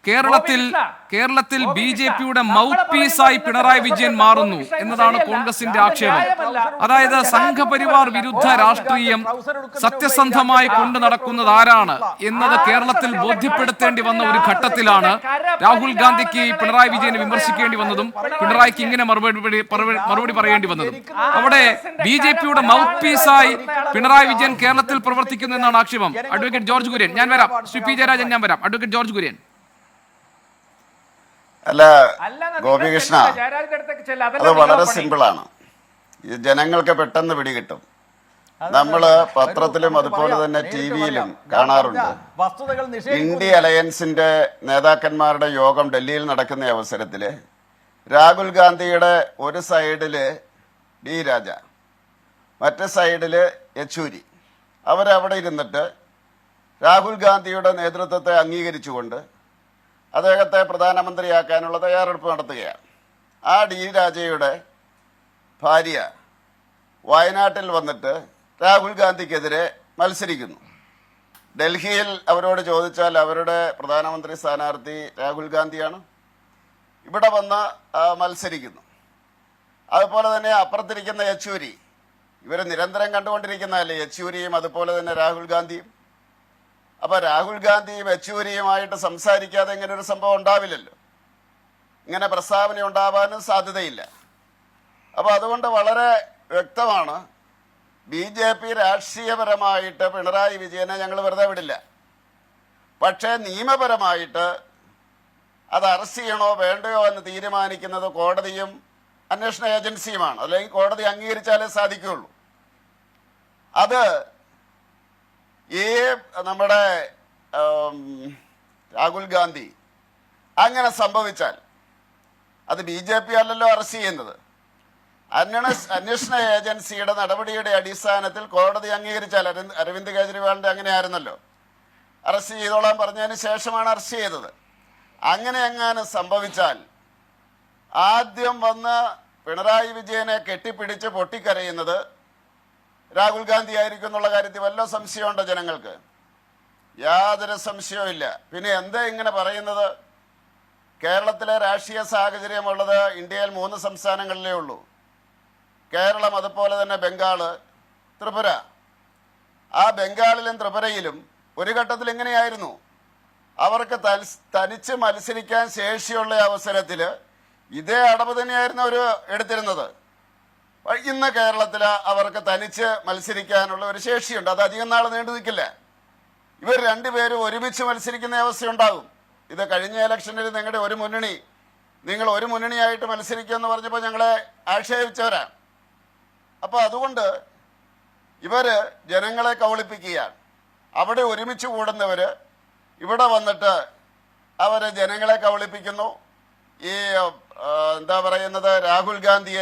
കേരളത്തിൽ BJPയുടെ മൗത്ത് പീസായി പിണറായി വിജയൻ മാറുന്നു എന്നതാണ് കോൺഗ്രസിന്റെ ആക്ഷേപം. അതായത് സംഘപരിവാർ വിരുദ്ധ രാഷ്ട്രീയം സത്യസന്ധമായി കൊണ്ടു നടക്കുന്നത് ആരാണ് എന്നത് കേരളത്തിൽ ബോധ്യപ്പെടുത്തേണ്ടി വന്ന ഒരു ഘട്ടത്തിലാണ് രാഹുൽ ഗാന്ധിക്ക് പിണറായി വിജയനെ വിമർശിക്കേണ്ടി വന്നതും പിണറായിക്ക് ഇങ്ങനെ മറുപടി പറയേണ്ടി വന്നതും. അവിടെ BJPയുടെ മൗത്ത് പീസായി പിണറായി വിജയൻ കേരളത്തിൽ പ്രവർത്തിക്കുന്നു എന്നാണ് ആക്ഷേപം. അഡ്വക്കേറ്റ് ജോർജ് കുര്യൻ, ഞാൻ വരാം. ശ്രീ P. ജയരാജൻ, ഞാൻ വരാം. Advocate George Kurian. അല്ല ഗോപികൃഷ്ണ, അത് വളരെ സിമ്പിളാണ്. ജനങ്ങൾക്ക് പെട്ടെന്ന് പിടികിട്ടും. നമ്മള് പത്രത്തിലും അതുപോലെ തന്നെ TV-യിലും കാണാറുണ്ട്. ഇന്ത്യ അലയൻസിന്റെ നേതാക്കന്മാരുടെ യോഗം ഡൽഹിയിൽ നടക്കുന്ന അവസരത്തില് രാഹുൽ ഗാന്ധിയുടെ ഒരു സൈഡില് D. രാജ, മറ്റേ സൈഡില് യെച്ചൂരി, അവരവിടെ ഇരുന്നിട്ട് രാഹുൽ ഗാന്ധിയുടെ നേതൃത്വത്തെ അംഗീകരിച്ചുകൊണ്ട് അദ്ദേഹത്തെ പ്രധാനമന്ത്രിയാക്കാനുള്ള തയ്യാറെടുപ്പ് നടത്തുകയാണ്. ആ D. രാജയുടെ ഭാര്യ വയനാട്ടിൽ വന്നിട്ട് രാഹുൽ ഗാന്ധിക്കെതിരെ മത്സരിക്കുന്നു. ഡൽഹിയിൽ അവരോട് ചോദിച്ചാൽ അവരുടെ പ്രധാനമന്ത്രി സ്ഥാനാർത്ഥി രാഹുൽ ഗാന്ധിയാണ്. ഇവിടെ വന്ന് മത്സരിക്കുന്നു. അതുപോലെ തന്നെ അപ്പുറത്തിരിക്കുന്ന യെച്ചൂരി, ഇവർ നിരന്തരം കണ്ടുകൊണ്ടിരിക്കുന്നതല്ലേ യെച്ചൂരിയും അതുപോലെ തന്നെ രാഹുൽ ഗാന്ധിയും. അപ്പൊ രാഹുൽ ഗാന്ധിയും യെച്ചൂരിയുമായിട്ട് സംസാരിക്കാതെ ഇങ്ങനെ ഒരു സംഭവം ഉണ്ടാവില്ലല്ലോ. ഇങ്ങനെ പ്രസ്താവന ഉണ്ടാവാനും സാധ്യതയില്ല. അപ്പൊ അതുകൊണ്ട് വളരെ വ്യക്തമാണ്, BJP രാഷ്ട്രീയപരമായിട്ട് പിണറായി വിജയനെ ഞങ്ങൾ വെറുതെ വിടില്ല. പക്ഷേ നിയമപരമായിട്ട് അത് അറസ്റ്റ് ചെയ്യണോ വേണ്ടയോ എന്ന് തീരുമാനിക്കുന്നത് കോടതിയും അന്വേഷണ ഏജൻസിയുമാണ്, അല്ലെങ്കിൽ കോടതി അംഗീകരിച്ചാലേ സാധിക്കുകയുള്ളൂ. അത് ഈ നമ്മുടെ രാഹുൽ ഗാന്ധി അങ്ങനെ സംഭവിച്ചാൽ അത് BJP അല്ലല്ലോ അറസ്റ്റ് ചെയ്യുന്നത്. അന്വേഷണ ഏജൻസിയുടെ നടപടിയുടെ അടിസ്ഥാനത്തിൽ കോടതി അംഗീകരിച്ചാൽ, അരവിന്ദ് കെജ്രിവാളിന്റെ അങ്ങനെയായിരുന്നല്ലോ, അറസ്റ്റ് ചെയ്തോളാൻ പറഞ്ഞതിന് ശേഷമാണ് അറസ്റ്റ് ചെയ്തത്. അങ്ങനെ എങ്ങാനും സംഭവിച്ചാൽ ആദ്യം വന്ന് പിണറായി വിജയനെ കെട്ടിപ്പിടിച്ച് പൊട്ടിക്കരയുന്നത് രാഹുൽ ഗാന്ധി ആയിരിക്കും എന്നുള്ള കാര്യത്തിൽ വല്ല സംശയമുണ്ടോ ജനങ്ങൾക്ക്? യാതൊരു സംശയവും ഇല്ല. പിന്നെ എന്താ ഇങ്ങനെ പറയുന്നത്? കേരളത്തിലെ രാഷ്ട്രീയ സാഹചര്യമുള്ളത് ഇന്ത്യയിൽ 3 സംസ്ഥാനങ്ങളിലേ ഉള്ളൂ. കേരളം, അതുപോലെ തന്നെ ബംഗാള്, ത്രിപുര. ആ ബംഗാളിലും ത്രിപുരയിലും ഒരു ഘട്ടത്തിൽ എങ്ങനെയായിരുന്നു? അവർക്ക് തനിച്ച് മത്സരിക്കാൻ ശേഷിയുള്ള അവസരത്തിൽ ഇതേ അടവ് തന്നെയായിരുന്നു അവർ എടുത്തിരുന്നത്. ഇന്ന് കേരളത്തിൽ അവർക്ക് തനിച്ച് മത്സരിക്കാനുള്ള ഒരു ശേഷിയുണ്ട്. അത് അധികം നാൾ നീണ്ടു നിൽക്കില്ല. ഇവർ രണ്ടുപേരും ഒരുമിച്ച് മത്സരിക്കുന്ന അവസ്ഥയുണ്ടാകും. ഇത് കഴിഞ്ഞ ഇലക്ഷനിൽ നിങ്ങളുടെ നിങ്ങൾ ഒരു മുന്നണിയായിട്ട് മത്സരിക്കുമെന്ന് പറഞ്ഞപ്പോൾ ഞങ്ങളെ ആക്ഷേപിച്ചവരാണ്. അപ്പോൾ അതുകൊണ്ട് ഇവർ ജനങ്ങളെ കബളിപ്പിക്കുകയാണ്. അവിടെ ഒരുമിച്ച് കൂടുന്നവർ ഇവിടെ വന്നിട്ട് അവർ ജനങ്ങളെ കബളിപ്പിക്കുന്നു. ഈ എന്താ പറയുന്നത്, രാഹുൽ ഗാന്ധി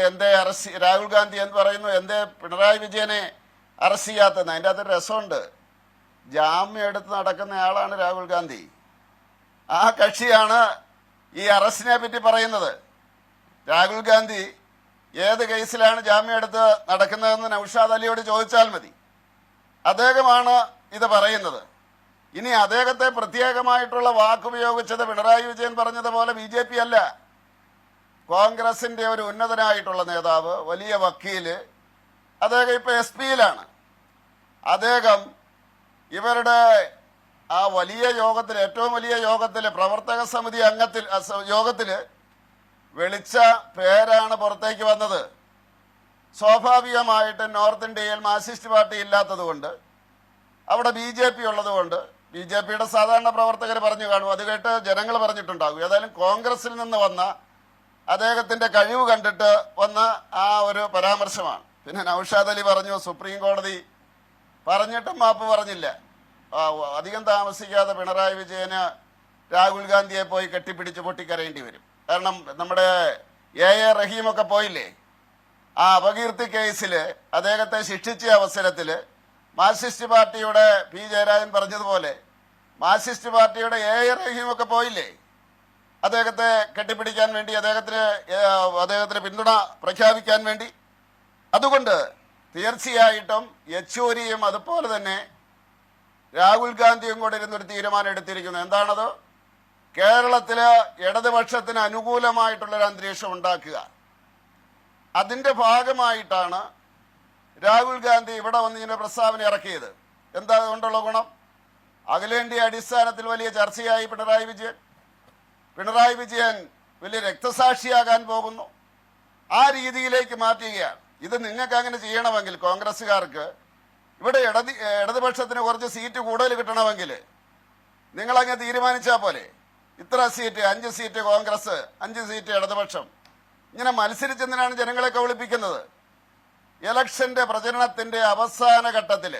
എന്ന് പറയുന്നു, എന്തേ പിണറായി വിജയനെ അറസ്റ്റ് ചെയ്യാത്തത്? അതിൻ്റെ അകത്തൊരു രസമുണ്ട്. ജാമ്യം എടുത്ത് നടക്കുന്ന ആളാണ് രാഹുൽ ഗാന്ധി. ആ കക്ഷിയാണ് ഈ അറസ്റ്റിനെ പറ്റി പറയുന്നത്. രാഹുൽ ഗാന്ധി ഏത് കേസിലാണ് ജാമ്യം എടുത്ത് നടക്കുന്നതെന്ന് നൗഷാദ് അലിയോട് ചോദിച്ചാൽ മതി. അദ്ദേഹമാണ് ഇത് പറയുന്നത്. ഇനി അദ്ദേഹത്തെ പ്രത്യേകമായിട്ടുള്ള വാക്കുപയോഗിച്ചത് പിണറായി വിജയൻ പറഞ്ഞതുപോലെ BJP അല്ല, കോൺഗ്രസിന്റെ ഒരു ഉന്നതനായിട്ടുള്ള നേതാവ്, വലിയ വക്കീല്. അദ്ദേഹം ഇപ്പൊ SP-യിലാണ്. അദ്ദേഹം ഇവരുടെ ആ വലിയ യോഗത്തിൽ, ഏറ്റവും വലിയ യോഗത്തിൽ, പ്രവർത്തക സമിതി യോഗത്തിൽ വിളിച്ച പേരാണ് പുറത്തേക്ക് വന്നത്. സ്വാഭാവികമായിട്ട് നോർത്ത് ഇന്ത്യയിൽ മാർക്സിസ്റ്റ് പാർട്ടി ഇല്ലാത്തത് കൊണ്ട്, അവിടെ BJP ഉള്ളത് കൊണ്ട്, BJPയുടെ സാധാരണ പ്രവർത്തകർ പറഞ്ഞു കാണും, അത് കേട്ട് ജനങ്ങൾ പറഞ്ഞിട്ടുണ്ടാകും. ഏതായാലും കോൺഗ്രസിൽ നിന്ന് വന്ന അദ്ദേഹത്തിന്റെ കഴിവ് കണ്ടിട്ട് വന്ന ആ ഒരു പരാമർശമാണ്. പിന്നെ നൗഷാദ് അലി പറഞ്ഞു സുപ്രീം കോടതി പറഞ്ഞിട്ടും മാപ്പ് പറഞ്ഞില്ല. അധികം താമസിക്കാതെ പിണറായി വിജയന് രാഹുൽ ഗാന്ധിയെ പോയി കെട്ടിപ്പിടിച്ച് പൊട്ടിക്കരയേണ്ടി വരും. കാരണം നമ്മുടെ A.A. റഹീമൊക്കെ പോയില്ലേ, ആ അപകീർത്തി കേസിൽ അദ്ദേഹത്തെ ശിക്ഷിച്ച അവസരത്തിൽ മാർക്സിസ്റ്റ് പാർട്ടിയുടെ P. ജയരാജൻ പറഞ്ഞതുപോലെ മാർക്സിസ്റ്റ് പാർട്ടിയുടെ A.A. റഹീമൊക്കെ പോയില്ലേ അദ്ദേഹത്തെ കെട്ടിപ്പിടിക്കാൻ വേണ്ടി, അദ്ദേഹത്തിന് പിന്തുണ പ്രഖ്യാപിക്കാൻ വേണ്ടി. അതുകൊണ്ട് തീർച്ചയായിട്ടും യെച്ചൂരിയും അതുപോലെ തന്നെ രാഹുൽ ഗാന്ധിയും കൂടെ ഇരുന്നൊരു തീരുമാനം എടുത്തിരിക്കുന്നു. എന്താണത്? കേരളത്തില് ഇടതുപക്ഷത്തിന് അനുകൂലമായിട്ടുള്ളൊരു അന്തരീക്ഷം ഉണ്ടാക്കുക. അതിന്റെ ഭാഗമായിട്ടാണ് രാഹുൽ ഗാന്ധി ഇവിടെ വന്ന് ഇങ്ങനെ പ്രസ്താവന ഇറക്കിയത്. എന്താ അതുകൊണ്ടുള്ള ഗുണം? അഖിലേന്ത്യാ അടിസ്ഥാനത്തിൽ വലിയ ചർച്ചയായി പിണറായി വിജയൻ വലിയ രക്തസാക്ഷിയാകാൻ പോകുന്നു. ആ രീതിയിലേക്ക് മാറ്റുകയാണ്. ഇത് നിങ്ങൾക്ക് അങ്ങനെ ചെയ്യണമെങ്കിൽ, കോൺഗ്രസ്സുകാർക്ക് ഇവിടെ ഇടതുപക്ഷത്തിന് കുറച്ച് സീറ്റ് കൂടുതൽ കിട്ടണമെങ്കിൽ നിങ്ങളങ്ങ് തീരുമാനിച്ചാൽ പോലെ. ഇത്ര സീറ്റ്, 5 സീറ്റ് കോൺഗ്രസ്, 5 സീറ്റ് ഇടതുപക്ഷം, ഇങ്ങനെ മത്സരിച്ചെന്തിനാണ് ജനങ്ങളെ കബളിപ്പിക്കുന്നത്? ഇലക്ഷന്റെ പ്രചരണത്തിന്റെ അവസാന ഘട്ടത്തിൽ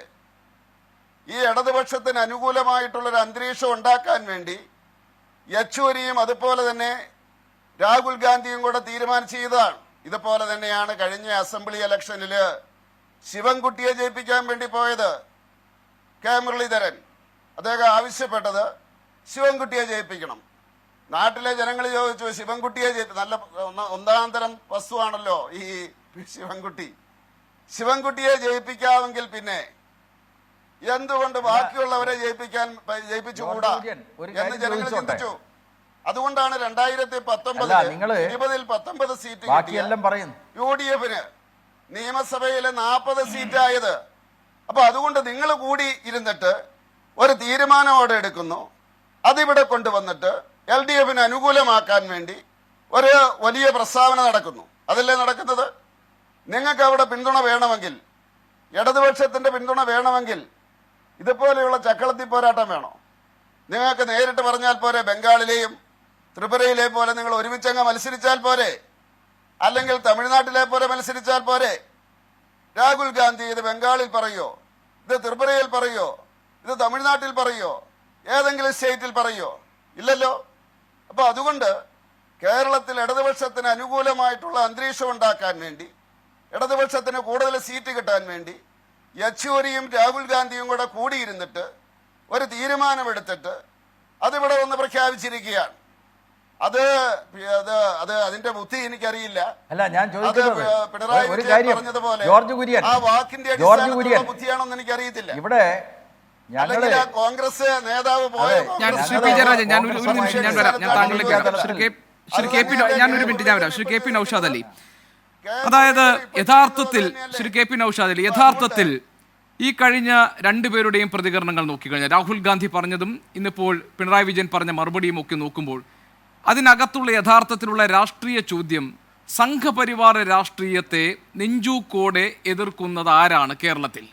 ഈ ഇടതുപക്ഷത്തിന് അനുകൂലമായിട്ടുള്ളൊരു അന്തരീക്ഷം ഉണ്ടാക്കാൻ വേണ്ടി യെച്ചൂരിയും അതുപോലെ തന്നെ രാഹുൽ ഗാന്ധിയും കൂടെ തീരുമാനിച്ചു ചെയ്തതാണ്. ഇതുപോലെ തന്നെയാണ് കഴിഞ്ഞ അസംബ്ലി ഇലക്ഷനിൽ ശിവൻകുട്ടിയെ ജയിപ്പിക്കാൻ വേണ്ടി പോയത് K. മുരളീധരൻ. അദ്ദേഹം ആവശ്യപ്പെട്ടത് ശിവൻകുട്ടിയെ ജയിപ്പിക്കണം. നാട്ടിലെ ജനങ്ങൾ ചോദിച്ചു, ശിവൻകുട്ടിയെ നല്ല ഒന്നാം തരം വസ്തുവാണല്ലോ ഈ ശിവൻകുട്ടിയെ ജയിപ്പിക്കാമെങ്കിൽ പിന്നെ എന്തുകൊണ്ട് ബാക്കിയുള്ളവരെ ജയിപ്പിച്ചുകൂടാ എന്ന് ജനങ്ങൾ ചിന്തിച്ചു. അതുകൊണ്ടാണ് 2019 സീറ്റ് UDF-ന് നിയമസഭയിലെ 40 സീറ്റായത്. അപ്പൊ അതുകൊണ്ട് നിങ്ങൾ കൂടി ഇരുന്നിട്ട് ഒരു തീരുമാനം എടുക്കുന്നു, അതിവിടെ കൊണ്ടുവന്നിട്ട് LDF-ന് അനുകൂലമാക്കാൻ വേണ്ടി ഒരു വലിയ പ്രസ്താവന നടക്കുന്നു. അതല്ലേ നടക്കുന്നത്? നിങ്ങൾക്ക് അവിടെ പിന്തുണ വേണമെങ്കിൽ, ഇടതുപക്ഷത്തിന്റെ പിന്തുണ വേണമെങ്കിൽ ഇതുപോലെയുള്ള ചക്കളത്തി പോരാട്ടം വേണോ? നിങ്ങൾക്ക് നേരിട്ട് പറഞ്ഞാൽ പോരെ? ബംഗാളിലെയും ത്രിപുരയിലെ പോലെ നിങ്ങൾ ഒരുമിച്ചങ്ങ് മത്സരിച്ചാൽ പോരെ? അല്ലെങ്കിൽ തമിഴ്നാട്ടിലെ പോലെ മത്സരിച്ചാൽ പോരെ? രാഹുൽ ഗാന്ധി ഇത് ബംഗാളിൽ പറയോ, ഇത് ത്രിപുരയിൽ പറയോ, ഇത് തമിഴ്നാട്ടിൽ പറയോ, ഏതെങ്കിലും സ്റ്റേറ്റിൽ പറയോ? ഇല്ലല്ലോ. അപ്പോൾ അതുകൊണ്ട് കേരളത്തിൽ ഇടതുപക്ഷത്തിന് അനുകൂലമായിട്ടുള്ള അന്തരീക്ഷം ഉണ്ടാക്കാൻ വേണ്ടി, ഇടതുപക്ഷത്തിന് കൂടുതൽ സീറ്റ് കിട്ടാൻ വേണ്ടി യെച്ചൂരിയും രാഹുൽ ഗാന്ധിയും കൂടെ കൂടിയിരുന്നിട്ട് ഒരു തീരുമാനമെടുത്തിട്ട് അതിവിടെ ഒന്ന് പ്രഖ്യാപിച്ചിരിക്കുകയാണ്. അത് അതിന്റെ ബുദ്ധി എനിക്കറിയില്ല. അല്ല, ഞാൻ ചോദിക്കുന്നത് പിണറായി ഒരു കാര്യം, പറഞ്ഞതുപോലെ ജോർജ് കുര്യൻ, ആ വാക്കിന്റെ ബുദ്ധിയാണോന്ന് എനിക്കറിയത്തില്ല. ഇവിടെ അല്ലെങ്കിൽ കോൺഗ്രസ് നേതാവ് പോയ ഞാൻ ശ്രീ പി ജയരാജൻ, ഞാൻ ഒരു നിമിഷം ഞാൻ വരാം, ഞാൻ താങ്കളിലേക്ക് വരാം. ശ്രീ കെ പി ഞാൻ ഒരു മിനിറ്റ് ഞാൻ വരാം. ശ്രീ കെ പി നൗഷാദ് അലി, അതായത് യഥാർത്ഥത്തിൽ ശ്രീ കെ പി നൗഷാദ് അലി, യഥാർത്ഥത്തിൽ ഈ കഴിഞ്ഞ രണ്ടുപേരുടെയും പ്രതികരണങ്ങൾ നോക്കിക്കഴിഞ്ഞാൽ രാഹുൽ ഗാന്ധി പറഞ്ഞതും ഇന്നിപ്പോൾ പിണറായി വിജയൻ പറഞ്ഞ മറുപടിയും ഒക്കെ നോക്കുമ്പോൾ അതിനകത്തുള്ള യഥാർത്ഥത്തിലുള്ള രാഷ്ട്രീയ ചോദ്യം, സംഘപരിവാര രാഷ്ട്രീയത്തെ നെഞ്ചൂക്കോടെ എതിർക്കുന്നത് ആരാണ് കേരളത്തിൽ?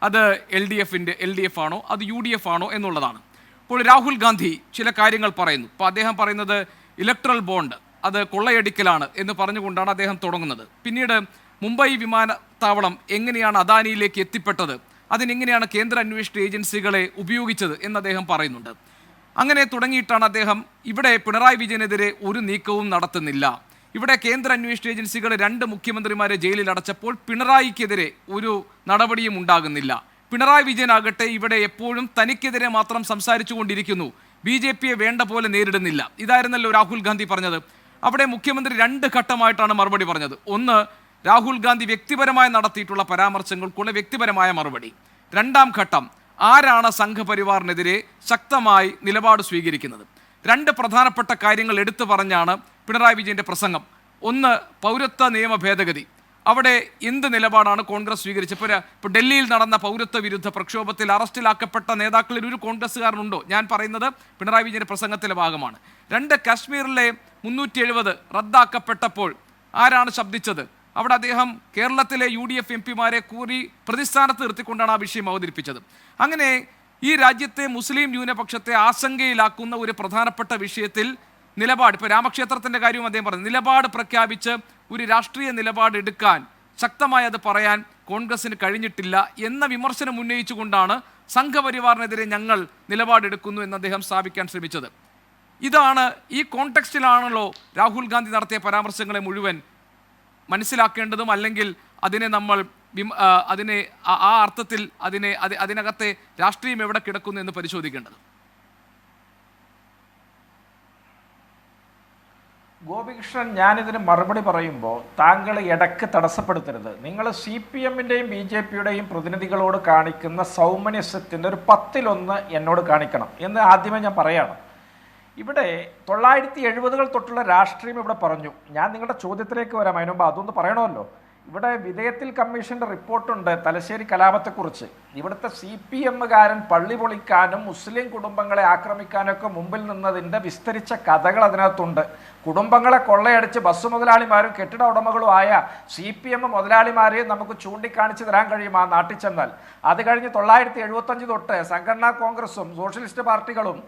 അത് LDF ആണോ, അത് UDF ആണോ എന്നുള്ളതാണ്. ഇപ്പോൾ രാഹുൽ ഗാന്ധി ചില കാര്യങ്ങൾ പറയുന്നു. ഇപ്പോൾ അദ്ദേഹം പറയുന്നത് ഇലക്ട്രൽ ബോണ്ട് അത് കൊള്ളയടിക്കലാണ് എന്ന് പറഞ്ഞുകൊണ്ടാണ് അദ്ദേഹം തുടങ്ങുന്നത്. പിന്നീട് മുംബൈ വിമാനത്താവളം എങ്ങനെയാണ് അദാനിയിലേക്ക് എത്തിപ്പെട്ടത്, അതിനെങ്ങനെയാണ് കേന്ദ്ര അന്വേഷണ ഏജൻസികളെ ഉപയോഗിച്ചത് എന്ന് അദ്ദേഹം പറയുന്നുണ്ട്. അങ്ങനെ തുടങ്ങിയിട്ടാണ് അദ്ദേഹം ഇവിടെ പിണറായി വിജയനെതിരെ ഒരു നീക്കവും നടത്തുന്നില്ല. ഇവിടെ കേന്ദ്ര അന്വേഷണ ഏജൻസികൾ 2 മുഖ്യമന്ത്രിമാരെ ജയിലിൽ അടച്ചപ്പോൾ പിണറായിക്കെതിരെ ഒരു നടപടിയും ഉണ്ടാകുന്നില്ല. പിണറായി വിജയനാകട്ടെ ഇവിടെ എപ്പോഴും തനിക്കെതിരെ മാത്രം സംസാരിച്ചു കൊണ്ടിരിക്കുന്നു, BJPയെ വേണ്ട പോലെ നേരിടുന്നില്ല. ഇതായിരുന്നല്ലോ രാഹുൽ ഗാന്ധി പറഞ്ഞത്. അവിടെ മുഖ്യമന്ത്രി 2 ഘട്ടമായിട്ടാണ് മറുപടി പറഞ്ഞത്. ഒന്ന്, രാഹുൽ ഗാന്ധി വ്യക്തിപരമായി നടത്തിയിട്ടുള്ള പരാമർശങ്ങൾക്കുള്ള വ്യക്തിപരമായ മറുപടി. 2ാം ഘട്ടം, ആരാണ് സംഘപരിവാറിനെതിരെ ശക്തമായി നിലപാട് സ്വീകരിക്കുന്നത്. 2 പ്രധാനപ്പെട്ട കാര്യങ്ങൾ എടുത്തു പറഞ്ഞാണ് പിണറായി വിജയന്റെ പ്രസംഗം. ഒന്ന്, പൗരത്വ നിയമ ഭേദഗതി. അവിടെ എന്ത് നിലപാടാണ് കോൺഗ്രസ് സ്വീകരിച്ചത്? ഇപ്പോൾ ഡൽഹിയിൽ നടന്ന പൗരത്വ വിരുദ്ധ പ്രക്ഷോഭത്തിൽ അറസ്റ്റിലാക്കപ്പെട്ട നേതാക്കളിൽ ഒരു കോൺഗ്രസ്സുകാരനുണ്ടോ? ഞാൻ പറയുന്നത് പിണറായി വിജയന്റെ പ്രസംഗത്തിലെ ഭാഗമാണ്. 2, കാശ്മീരിലെ 370 റദ്ദാക്കപ്പെട്ടപ്പോൾ ആരാണ് ശബ്ദിച്ചത്? അവിടെ അദ്ദേഹം കേരളത്തിലെ UDF MP-മാരെ കൂടി പ്രതിസ്ഥാനത്ത് നിർത്തിക്കൊണ്ടാണ് ആ വിഷയം അവതരിപ്പിച്ചത്. അങ്ങനെ ഈ രാജ്യത്തെ മുസ്ലിം ന്യൂനപക്ഷത്തെ ആശങ്കയിലാക്കുന്ന ഒരു പ്രധാനപ്പെട്ട വിഷയത്തിൽ നിലപാട്, ഇപ്പോൾ രാമക്ഷേത്രത്തിൻ്റെ കാര്യവും അദ്ദേഹം പറഞ്ഞു, നിലപാട് പ്രഖ്യാപിച്ച് ഒരു രാഷ്ട്രീയ നിലപാട് എടുക്കാൻ, ശക്തമായി അത് പറയാൻ കോൺഗ്രസിന് കഴിഞ്ഞിട്ടില്ല എന്ന വിമർശനം ഉന്നയിച്ചുകൊണ്ടാണ് സംഘപരിവാറിനെതിരെ ഞങ്ങൾ നിലപാടെടുക്കുന്നു എന്ന് അദ്ദേഹം സ്ഥാപിക്കാൻ ശ്രമിച്ചത്. ഇതാണ്, ഈ കോണ്ടെക്സ്റ്റിലാണല്ലോ രാഹുൽ ഗാന്ധി നടത്തിയ പരാമർശങ്ങളെ മുഴുവൻ മനസ്സിലാക്കേണ്ടതും, അല്ലെങ്കിൽ അതിനെ നമ്മൾ അതിനെ ആ അർത്ഥത്തിൽ അതിനകത്തെ രാഷ്ട്രീയം എവിടെ കിടക്കുന്നു എന്ന് പരിശോധിക്കേണ്ടത്. ഗോപികൃഷ്ണൻ, ഞാനിതിന് മറുപടി പറയുമ്പോൾ താങ്കൾ ഇടയ്ക്ക് തടസ്സപ്പെടുത്തരുത്. നിങ്ങൾ CPM-ൻ്റെയും BJP-യുടെയും പ്രതിനിധികളോട് കാണിക്കുന്ന സൗമനസ്യത്തിൻ്റെ ഒരു 10-1 എന്നോട് കാണിക്കണം എന്ന് ആദ്യമേ ഞാൻ പറയാണ്. ഇവിടെ 1970-കൾ തൊട്ടുള്ള രാഷ്ട്രീയം ഇവിടെ പറഞ്ഞു. ഞാൻ നിങ്ങളുടെ ചോദ്യത്തിലേക്ക് വരാം, അതിന് മുമ്പ് അതൊന്ന് പറയണമല്ലോ. ഇവിടെ വിധേയത്തിൽ കമ്മീഷൻ്റെ റിപ്പോർട്ടുണ്ട് തലശ്ശേരി കലാപത്തെക്കുറിച്ച്. ഇവിടുത്തെ CPM-കാരൻ പള്ളി പൊളിക്കാനും മുസ്ലിം കുടുംബങ്ങളെ ആക്രമിക്കാനൊക്കെ മുമ്പിൽ നിന്നതിൻ്റെ വിസ്തരിച്ച കഥകൾ അതിനകത്തുണ്ട്. കുടുംബങ്ങളെ കൊള്ളയടിച്ച് ബസ് മുതലാളിമാരും കെട്ടിട ഉടമകളും ആയ CPM മുതലാളിമാരെയും നമുക്ക് ചൂണ്ടിക്കാണിച്ച് തരാൻ കഴിയും ആ നാട്ടിൽ ചെന്നാൽ. അത് കഴിഞ്ഞ് 1975 തൊട്ട് സംഘടനാ കോൺഗ്രസും സോഷ്യലിസ്റ്റ് പാർട്ടികളും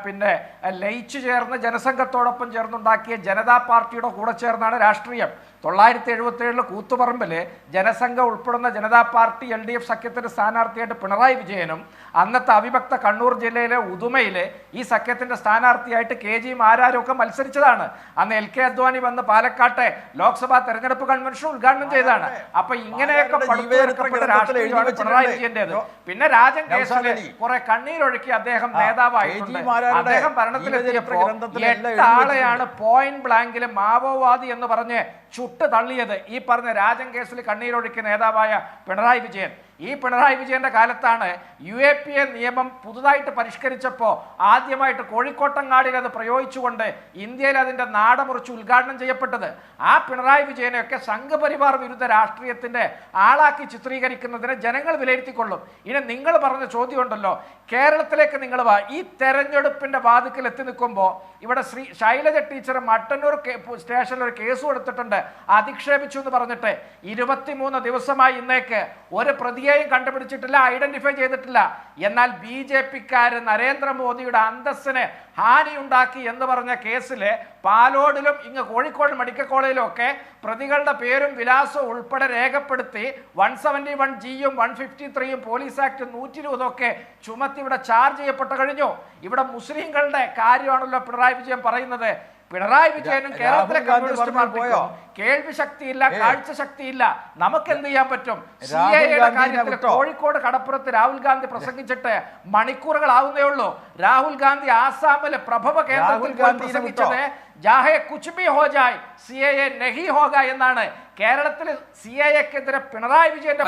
പിന്നെ ലയിച്ചു ചേർന്ന് ജനസംഘത്തോടൊപ്പം ചേർന്നുണ്ടാക്കിയ ജനതാ പാർട്ടിയുടെ കൂടെ ചേർന്നാണ് രാഷ്ട്രീയം. 1977 കൂത്തുപറമ്പിൽ ജനസംഘം ഉൾപ്പെടുന്ന ജനതാ പാർട്ടി LDF സഖ്യത്തിൻ്റെ സ്ഥാനാർത്ഥിയായിട്ട് പിണറായി വിജയനും അന്നത്തെ അവിഭക്ത കണ്ണൂർ ജില്ലയിലെ ഉദുമയിലെ ഈ സഖ്യത്തിൻ്റെ സ്ഥാനാർത്ഥിയായിട്ട് KG മാരാരും ഒക്കെ മത്സരിച്ചതാണ്. അന്ന് LK അദ്വാനി വന്ന് പാലക്കാട്ടെ ലോക്സഭാ തെരഞ്ഞെടുപ്പ് കൺവെൻഷൻ ഉദ്ഘാടനം ചെയ്തതാണ്. അപ്പൊ ഇങ്ങനെയൊക്കെ പടുത്തുയർത്തപ്പെട്ട രാഷ്ട്രീയമാണ് പിണറായി വിജയന്റേത്. പിന്നെ രാജൻ കേസിൽ കുറെ കണ്ണീരൊഴുക്കി അദ്ദേഹം നേതാവായിട്ടുണ്ട്. അദ്ദേഹം ഭരണത്തിലെത്തിയപ്പോൾ 8 ആളെയാണ് പോയിന്റ് ബ്ലാങ്കിൽ മാവോവാദി എന്ന് പറഞ്ഞ് ചുട്ട് തള്ളിയത് ഈ പറഞ്ഞ രാജൻ കേസിൽ കണ്ണീരൊഴുക്കി നേതാവായ പിണറായി വിജയൻ. ഈ പിണറായി വിജയന്റെ കാലത്താണ് UAPA നിയമം പുതുതായിട്ട് പരിഷ്കരിച്ചപ്പോൾ ആദ്യമായിട്ട് കോഴിക്കോട്ടങ്ങാടിയിൽ അത് പ്രയോഗിച്ചുകൊണ്ട് ഇന്ത്യയിൽ അതിൻ്റെ നാടമുറിച്ച് ഉദ്ഘാടനം ചെയ്യപ്പെട്ടത്. ആ പിണറായി വിജയനെയൊക്കെ സംഘപരിവാർ വിരുദ്ധ രാഷ്ട്രീയത്തിൻ്റെ ആളാക്കി ചിത്രീകരിക്കുന്നതിന് ജനങ്ങൾ വിലയിരുത്തിക്കൊള്ളും. ഇനി നിങ്ങൾ പറഞ്ഞ ചോദ്യമുണ്ടല്ലോ, കേരളത്തിലേക്ക് നിങ്ങൾ വാ. ഈ തെരഞ്ഞെടുപ്പിൻ്റെ വാതിക്കൽ എത്തി നിൽക്കുമ്പോൾ ഇവിടെ ശൈലജ ടീച്ചർ മട്ടന്നൂർ സ്റ്റേഷനിൽ ഒരു കേസ് കൊടുത്തിട്ടുണ്ട്, അധിക്ഷേപിച്ചു എന്ന് പറഞ്ഞിട്ട്. 23 ദിവസമായി ഇന്നേക്ക് ഒരു പ്രതിയെ പ്രതിയെയും കണ്ടുപിടിച്ചിട്ടില്ല, ഐഡന്റിഫൈ ചെയ്തിട്ടില്ല. എന്നാൽ BJP-ക്കാര് നരേന്ദ്രമോദിയുടെ അന്തസ്സിന് ഹാനിയുണ്ടാക്കി എന്ന് പറഞ്ഞ കേസില് പാലോടിലും ഇങ്ങ് കോഴിക്കോട് മെഡിക്കൽ കോളേജിലും ഒക്കെ പ്രതികളുടെ പേരും വിലാസവും ഉൾപ്പെടെ രേഖപ്പെടുത്തി 171G-യും 153-യും പോലീസ് ആക്ട് 120 ഒക്കെ ചുമത്തി ഇവിടെ ചാർജ് ചെയ്യപ്പെട്ട് കഴിഞ്ഞു. ഇവിടെ മുസ്ലിങ്ങളുടെ കാര്യമാണല്ലോ പിണറായി വിജയൻ പറയുന്നത്. പിണറായി വിജയനും കേരളത്തിലെ കമ്മ്യൂണിസ്റ്റ് പാർട്ടിക്കും കേൾവി ശക്തിയില്ല, കാഴ്ച ശക്തിയില്ല. നമുക്ക് എന്ത് ചെയ്യാൻ പറ്റും? CAA-യുടെ കാര്യത്തിൽ കോഴിക്കോട് കടപ്പുറത്ത് രാഹുൽ ഗാന്ധി പ്രസംഗിച്ചിട്ട് മണിക്കൂറുകളാവുന്നേ ഉള്ളൂ. രാഹുൽ ഗാന്ധി ആസാമിലെ പ്രഭവ കേന്ദ്രത്തിൽ പ്രസംഗിച്ചത് ജാഹെ കുച്ച് ഭി ഹോ ജായ് CAA നഹി ഹോഗ എന്നാണ്. കേരളത്തിൽ CAA-ക്കെതിരെ പിണറായി വിജയന്റെ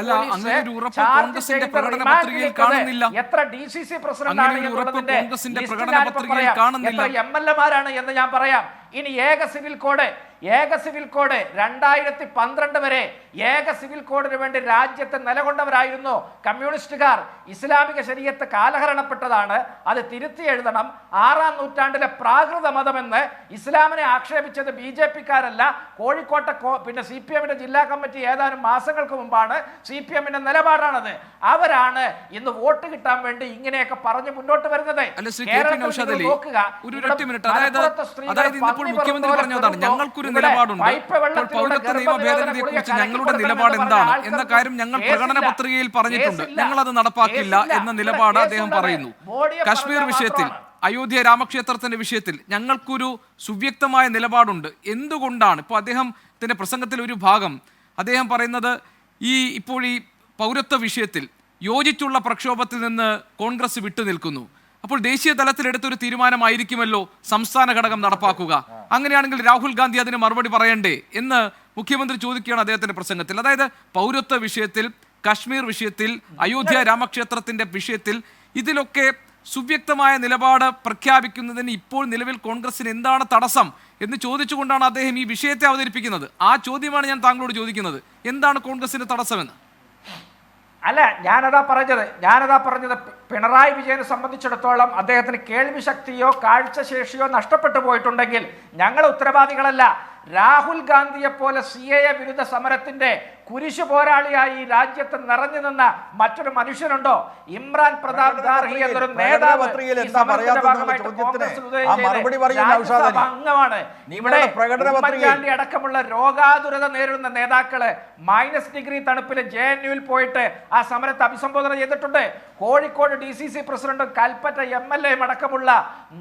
എത്ര DCC പ്രസിഡന്റാണ് എന്നുള്ളതിന്റെ എത്ര MLA-മാരാണ് എന്ന് ഞാൻ പറയാം. ഇനി ഏക സിവിൽ കോഡ് 2012 വരെ ഏക സിവിൽ കോഡിന് വേണ്ടി രാജ്യത്ത് നിലകൊണ്ടവരായിരുന്നു കമ്മ്യൂണിസ്റ്റുകാർ. ഇസ്ലാമിക ശരീഅത്ത് കാലഹരണപ്പെട്ടതാണ്, അത് തിരുത്തി എഴുതണം. 6-ാം നൂറ്റാണ്ടിലെ പ്രാകൃത മതമെന്ന് ഇസ്ലാമിനെ ആക്ഷേപിച്ചത് BJP-ക്കാരല്ല, കോഴിക്കോട്ടെ പിന്നെ CPM-ന്റെ ജില്ലാ കമ്മിറ്റി ഏതാനും മാസങ്ങൾക്ക് മുമ്പാണ്. CPM-ന്റെ നിലപാടാണത്. അവരാണ് ഇന്ന് വോട്ട് കിട്ടാൻ വേണ്ടി ഇങ്ങനെയൊക്കെ പറഞ്ഞ് മുന്നോട്ട് വരുന്നത്. പൗരത്വ നിയമ ഭേദഗതിയെ കുറിച്ച് ഞങ്ങളുടെ നിലപാട് എന്താണ് എന്ന കാര്യം ഞങ്ങൾ പ്രകടന പത്രികയിൽ പറഞ്ഞിട്ടുണ്ട്. ഞങ്ങൾ അത് നടപ്പാക്കില്ല എന്ന നിലപാട് അദ്ദേഹം പറയുന്നു. കശ്മീർ വിഷയത്തിൽ, അയോധ്യ രാമക്ഷേത്രത്തിന്റെ വിഷയത്തിൽ ഞങ്ങൾക്കൊരു സുവ്യക്തമായ നിലപാടുണ്ട്. എന്തുകൊണ്ടാണ് ഇപ്പോൾ അദ്ദേഹത്തിന്റെ പ്രസംഗത്തിൽ ഒരു ഭാഗം അദ്ദേഹം പറയുന്നത് ഇപ്പോൾ ഈ പൗരത്വ വിഷയത്തിൽ യോജിച്ചുള്ള പ്രക്ഷോഭത്തിൽ നിന്ന് കോൺഗ്രസ് വിട്ടുനിൽക്കുന്നു. അപ്പോൾ ദേശീയ തലത്തിൽ എടുത്തൊരു തീരുമാനമായിരിക്കുമല്ലോ സംസ്ഥാന ഘടകം നടപ്പാക്കുക. അങ്ങനെയാണെങ്കിൽ രാഹുൽ ഗാന്ധി അതിന് മറുപടി പറയണ്ടേ എന്ന് മുഖ്യമന്ത്രി ചോദിക്കുകയാണ് അദ്ദേഹത്തിന്റെ പ്രസംഗത്തിൽ. അതായത് പൗരത്വ വിഷയത്തിൽ, കശ്മീർ വിഷയത്തിൽ, അയോധ്യ രാമക്ഷേത്രത്തിന്റെ വിഷയത്തിൽ ഇതിലൊക്കെ സുവ്യക്തമായ നിലപാട് പ്രഖ്യാപിക്കുന്നതിന് ഇപ്പോൾ നിലവിൽ കോൺഗ്രസിന് എന്താണ് തടസ്സം എന്ന് ചോദിച്ചുകൊണ്ടാണ് അദ്ദേഹം ഈ വിഷയത്തെ അവതരിപ്പിക്കുന്നത്. ആ ചോദ്യമാണ് ഞാൻ താങ്കളോട് ചോദിക്കുന്നത്, എന്താണ് കോൺഗ്രസിന് തടസ്സമെന്ന്. അല്ല, ഞാനതാ പറഞ്ഞത് പിണറായി വിജയനെ സംബന്ധിച്ചിടത്തോളം അദ്ദേഹത്തിന് കേൾവി ശക്തിയോ കാഴ്ചശേഷിയോ നഷ്ടപ്പെട്ടു പോയിട്ടുണ്ടെങ്കിൽ ഞങ്ങൾ ഉത്തരവാദികളല്ല. രാഹുൽ ഗാന്ധിയെ പോലെ CAA വിരുദ്ധ സമരത്തിന്റെ കുരിശു പോരാളിയായി ഈ രാജ്യത്ത് നിറഞ്ഞു നിന്ന മറ്റൊരു മനുഷ്യനുണ്ടോ? ഇമ്രാൻ പ്രതാപ് ഗാർഹി എന്നൊരു നേതാവ് അംഗമാണ്. ഇവിടെ ഉമ്മൻചാണ്ടി അടക്കമുള്ള രോഗാതുരത നേരിടുന്ന നേതാക്കള് -ഡിഗ്രി തണുപ്പിൽ JNU-ൽ പോയിട്ട് ആ സമരത്തെ അഭിസംബോധന ചെയ്തിട്ടുണ്ട്. കോഴിക്കോട് DCC പ്രസിഡന്റും കൽപ്പറ്റ MLA-യും അടക്കമുള്ള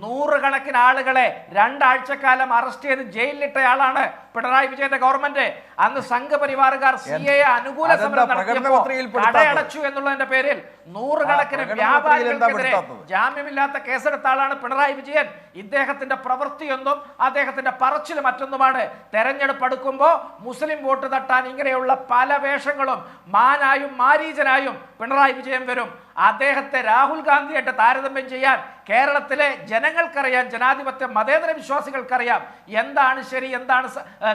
100 കണക്കിന് ആളുകളെ 2 ആഴ്ചക്കാലം അറസ്റ്റ് ചെയ്ത് ജയിലിലിട്ടയാളാണ് പിണറായി വിജയന്റെ ഗവൺമെന്റ്. അന്ന് സംഘപരിവാറുകാർ CAA അനുകൂല സമരം നടത്തിയപ്പോൾ കടയടച്ചു എന്നുള്ളതിന്റെ പേരിൽ 100 കണക്കിന് വ്യാപാരികൾക്കെതിരെ ജാമ്യമില്ലാത്ത കേസെടുത്ത ആളാണ് പിണറായി വിജയൻ. ഇദ്ദേഹത്തിന്റെ പ്രവൃത്തിയൊന്നും അദ്ദേഹത്തിന്റെ പറച്ചിൽ മറ്റൊന്നുമാണ്. തെരഞ്ഞെടുപ്പ് അടുക്കുമ്പോൾ മുസ്ലിം വോട്ട് തട്ടാൻ ഇങ്ങനെയുള്ള പല വേഷങ്ങളും മാനായും മാരീചനായും പിണറായി വിജയൻ വരും. അദ്ദേഹത്തെ രാഹുൽ ഗാന്ധിയായിട്ട് താരതമ്യം ചെയ്യാൻ കേരളത്തിലെ ജനങ്ങൾക്കറിയാം, ജനാധിപത്യ മതേതര വിശ്വാസികൾക്കറിയാം എന്താണ് ശരി, എന്താണ്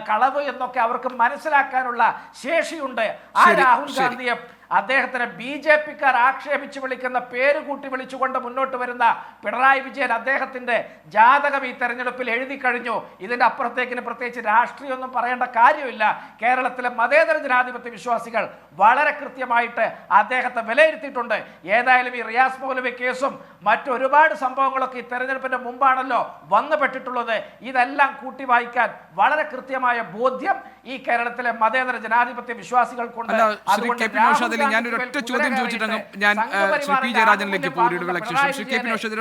കളവ് എന്നൊക്കെ അവർക്ക് മനസ്സിലാക്കാനുള്ള ശേഷിയുണ്ട്. ആ രാഹുൽ ഗാന്ധിയെ അദ്ദേഹത്തിന് BJP-ക്കാർ ആക്ഷേപിച്ച് വിളിക്കുന്ന പേര് കൂട്ടി വിളിച്ചുകൊണ്ട് മുന്നോട്ട് വരുന്ന പിണറായി വിജയൻ അദ്ദേഹത്തിന്റെ ജാതകം ഈ തെരഞ്ഞെടുപ്പിൽ എഴുതി കഴിഞ്ഞു. ഇതിന്റെ അപ്പുറത്തേക്കിന് പ്രത്യേകിച്ച് രാഷ്ട്രീയമൊന്നും പറയേണ്ട കാര്യമില്ല. കേരളത്തിലെ മതേതര ജനാധിപത്യ വിശ്വാസികൾ വളരെ കൃത്യമായിട്ട് അദ്ദേഹത്തെ വിലയിരുത്തിയിട്ടുണ്ട്. ഏതായാലും ഈ റിയാസ് മൗലവി കേസും മറ്റൊരുപാട് സംഭവങ്ങളൊക്കെ ഈ തെരഞ്ഞെടുപ്പിന്റെ മുമ്പാണല്ലോ വന്നുപെട്ടിട്ടുള്ളത്. ഇതെല്ലാം കൂട്ടി വായിക്കാൻ വളരെ കൃത്യമായ ബോധ്യം ഈ കേരളത്തിലെ മതേതര ജനാധിപത്യ വിശ്വാസികൾക്കുണ്ട്. അതുകൊണ്ട് ഞാനൊരു ഒറ്റ ചോദ്യം ചോദിച്ചിട്ടുണ്ടെങ്കിൽ ഞാൻ ശ്രീ P. ജയരാജനിലേക്ക്